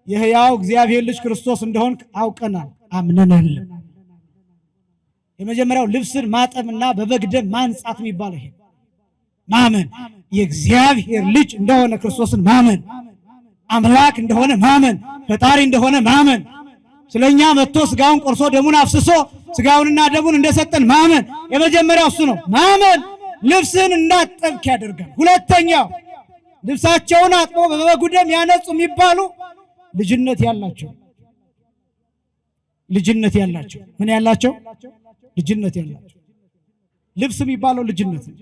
Speaker 1: የሕያው እግዚአብሔር ልጅ ክርስቶስ እንደሆንክ አውቀናል አምነናል። የመጀመሪያው ልብስን ማጠብና በበግ ደም ማንጻት የሚባለው ይሄ ማመን፣ የእግዚአብሔር ልጅ እንደሆነ ክርስቶስን ማመን፣ አምላክ እንደሆነ ማመን፣ ፈጣሪ እንደሆነ ማመን፣ ስለኛ መጥቶ ስጋውን ቆርሶ ደሙን አፍስሶ ስጋውንና ደሙን እንደሰጠን ማመን። የመጀመሪያው እሱ ነው። ማመን ልብስን እንዳጠብክ ያደርጋል። ሁለተኛው ልብሳቸውን አጥበው በበጉ ደም ያነጹ የሚባሉ ልጅነት ያላቸው ምን ያላቸው? ልጅነት ያላቸው። ልብስ የሚባለው ልጅነት ነው።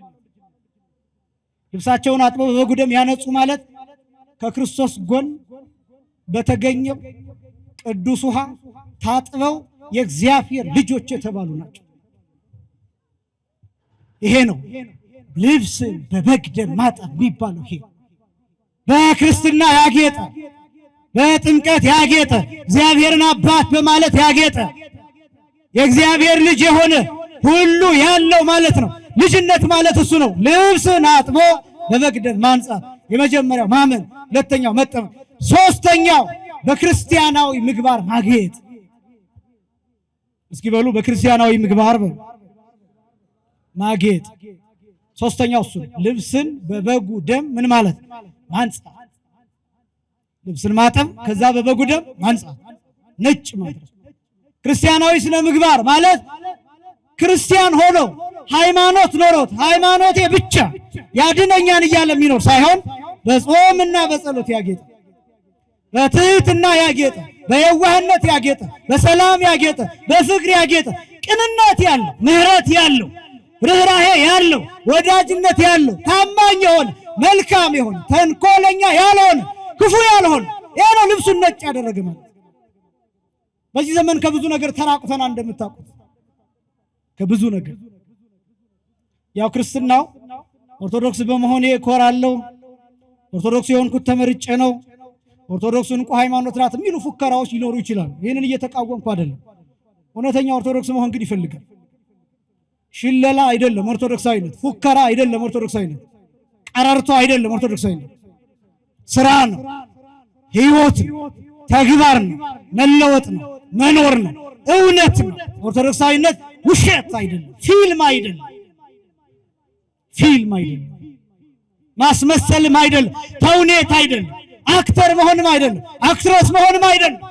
Speaker 1: ልብሳቸውን አጥበው በበጉ ደም ያነጹ ማለት ከክርስቶስ ጎን በተገኘው ቅዱስ ውሃ ታጥበው የእግዚአብሔር ልጆች የተባሉ ናቸው። ይሄ ነው ልብስን በበግ ደም ማጠብ የሚባለው። ይሄ በክርስትና ያጌጠ በጥምቀት ያጌጠ እግዚአብሔርን አባት በማለት ያጌጠ የእግዚአብሔር ልጅ የሆነ ሁሉ ያለው ማለት ነው። ልጅነት ማለት እሱ ነው። ልብስን አጥቦ በበግ ደም ማንጻት የመጀመሪያው ማመን፣ ሁለተኛው መጠመቅ፣ ሶስተኛው በክርስቲያናዊ ምግባር ማጌጥ። እስኪ በሉ በክርስቲያናዊ ምግባር ማጌጥ። ሶስተኛው እሱ ልብስን በበጉ ደም ምን ማለት ማንጻት፣ ልብስን ማጠብ፣ ከዛ በበጉ ደም ማንጻት፣ ነጭ ማለት። ክርስቲያናዊ ስነ ምግባር ማለት ክርስቲያን ሆኖ ሃይማኖት ኖሮት ሃይማኖቴ ብቻ ያድነኛን እያለ የሚኖር ሳይሆን በጾምና በጸሎት ያጌጠ፣ በትህትና ያጌጠ፣ በየዋህነት ያጌጠ፣ በሰላም ያጌጠ፣ በፍቅር ያጌጠ፣ ቅንነት ያለው፣ ምህረት ያለው፣ ርህራሄ ያለው፣ ወዳጅነት ያለው፣ ታማኝ የሆነ መልካም የሆነ ተንኮለኛ ያልሆነ ክፉ ያልሆነ ይሄ ነው ልብሱን ነጭ ያደረገ ማለት። በዚህ ዘመን ከብዙ ነገር ተራቁተና እንደምታውቁት ከብዙ ነገር ያው ክርስትናው ኦርቶዶክስ በመሆኔ እኮራለሁ፣ ኦርቶዶክስ የሆንኩት ተመርጬ ነው፣ ኦርቶዶክስ እንቁ ሃይማኖት ናት የሚሉ ፉከራዎች ሊኖሩ ይችላሉ። ይህንን እየተቃወምኩ አይደለም። እውነተኛ ኦርቶዶክስ መሆን ግን ይፈልጋል። ሽለላ አይደለም ኦርቶዶክሳዊነት፣ ፉከራ አይደለም ኦርቶዶክሳዊነት፣ ቀረርቶ አይደለም ኦርቶዶክሳዊነት። ስራ ነው፣ ህይወት ነው፣ ተግባር ነው፣ መለወጥ ነው፣ መኖር ነው፣ እውነት ነው። ኦርቶዶክሳዊነት ውሸት አይደለም፣ ፊልም አይደለም፣ ፊልም አይደለም፣ ማስመሰልም አይደለም፣ ተውኔት አይደለም፣ አክተር መሆንም አይደለም፣ አክትረስ መሆንም አይደለም።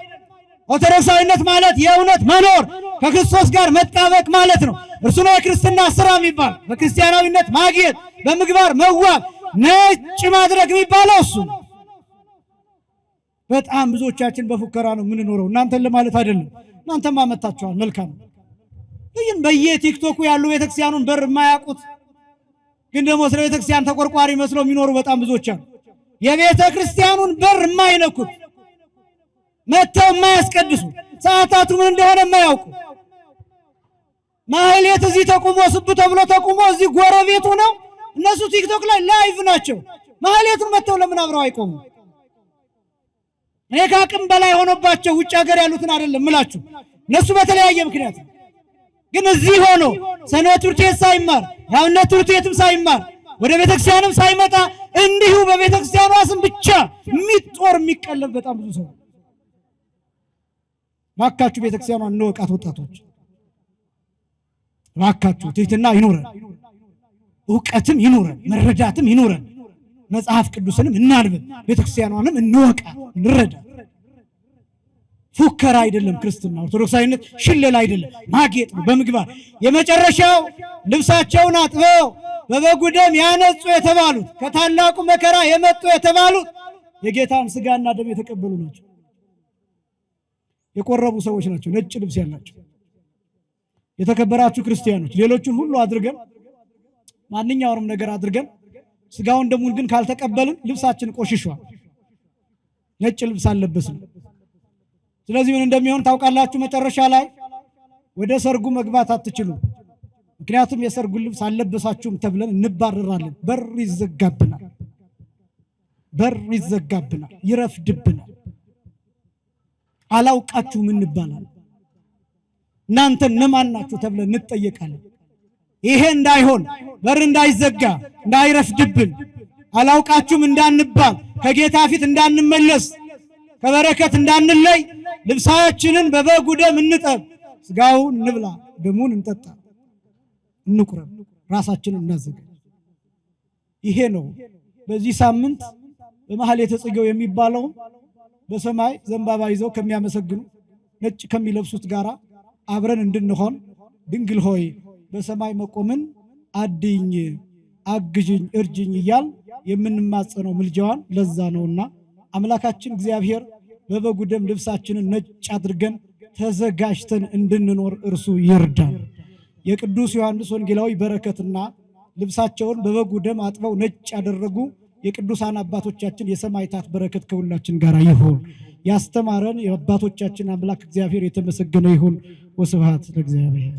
Speaker 1: ኦርቶዶክሳዊነት ማለት የእውነት መኖር ከክርስቶስ ጋር መጣበቅ ማለት ነው። እርሱ ነው የክርስትና ስራ የሚባል። በክርስቲያናዊነት ማግኘት፣ በምግባር መዋብ፣ ነጭ ማድረግ የሚባለው እሱ ነው። በጣም ብዙዎቻችን በፉከራ ነው የምንኖረው። እናንተን ለማለት አይደለም፣ እናንተማ መታችኋል፣ መልካም። ግን በየቲክቶኩ ያሉ ቤተክርስቲያኑን በር የማያውቁት ግን ደግሞ ስለ ቤተክርስቲያን ተቆርቋሪ መስለው የሚኖሩ በጣም ብዙዎች አሉ። የቤተክርስቲያኑን በር የማይነኩት መተው የማያስቀድሱ ሰዓታቱ ምን እንደሆነ የማያውቁ ማህሌት እዚህ ተቁሞ ስብ ተብሎ ተቁሞ እዚህ ጎረቤቱ ነው። እነሱ ቲክቶክ ላይ ላይቭ ናቸው። ማህሌቱን መተው ለምን አብረው አይቆሙ? እኔ ከአቅም በላይ ሆኖባቸው ውጭ ሀገር ያሉትን አይደለም ምላችሁ፣ እነሱ በተለያየ ምክንያት ግን እዚህ ሆኖ ሰንበት ትምህርት ቤት ሳይማር የአብነት ትምህርት ቤትም ሳይማር ወደ ቤተክርስቲያንም ሳይመጣ እንዲሁ በቤተክርስቲያኗ ስም ብቻ የሚጦር የሚቀለብ በጣም ብዙ ሰው። ባካችሁ ቤተክርስቲያኗን እንወቃት ወጣቶች፣ ባካችሁ ትህትና ይኑረን፣ ዕውቀትም ይኑረን፣ መረዳትም ይኑረን፣ መጽሐፍ ቅዱስንም እናንብብ፣ ቤተክርስቲያኗንም እንወቃ፣ እንረዳ። ፉከራ አይደለም ክርስትና። ኦርቶዶክሳዊነት ሽለላ አይደለም፣ ማጌጥ ነው በምግባር። የመጨረሻው ልብሳቸውን አጥበው በበጉ ደም ያነጹ የተባሉት ከታላቁ መከራ የመጡ የተባሉት የጌታን ስጋና ደም የተቀበሉ ናቸው። የቆረቡ ሰዎች ናቸው፣ ነጭ ልብስ ያላቸው። የተከበራችሁ ክርስቲያኖች፣ ሌሎችን ሁሉ አድርገን ማንኛውንም ነገር አድርገን ስጋውን ደሙን ግን ካልተቀበልን ልብሳችን ቆሽሿል፣ ነጭ ልብስ አልለበስንም። ስለዚህ ምን እንደሚሆን ታውቃላችሁ? መጨረሻ ላይ ወደ ሰርጉ መግባት አትችሉም። ምክንያቱም የሰርጉን ልብስ አልለበሳችሁም ተብለን እንባረራለን። በር ይዘጋብናል፣ በር ይዘጋብናል፣ ይረፍድብናል። አላውቃችሁም እንባላለን። እናንተ እነማን ናችሁ ተብለን እንጠየቃለን። ይሄ እንዳይሆን በር እንዳይዘጋ እንዳይረፍድብን አላውቃችሁም እንዳንባል ከጌታ ፊት እንዳንመለስ ከበረከት እንዳንለይ ልብሳችንን በበጉ ደም እንጠብ፣ ስጋውን እንብላ፣ ደሙን እንጠጣ፣ እንቁረብ፣ ራሳችንን እናዘጋጅ። ይሄ ነው በዚህ ሳምንት በማህሌተ ጽጌው የሚባለው በሰማይ ዘንባባ ይዘው ከሚያመሰግኑ ነጭ ከሚለብሱት ጋራ አብረን እንድንሆን ድንግል ሆይ በሰማይ መቆምን አድኝ፣ አግዥኝ፣ እርጅኝ እያል የምንማጸነው ምልጃዋን ለዛ ነውና አምላካችን እግዚአብሔር በበጉ ደም ልብሳችንን ነጭ አድርገን ተዘጋጅተን እንድንኖር እርሱ ይርዳን። የቅዱስ ዮሐንስ ወንጌላዊ በረከትና ልብሳቸውን በበጉ ደም አጥበው ነጭ ያደረጉ የቅዱሳን አባቶቻችን የሰማዕታት በረከት ከሁላችን ጋር ይሁን። ያስተማረን የአባቶቻችን አምላክ እግዚአብሔር የተመሰገነ ይሁን። ወስብሐት ለእግዚአብሔር።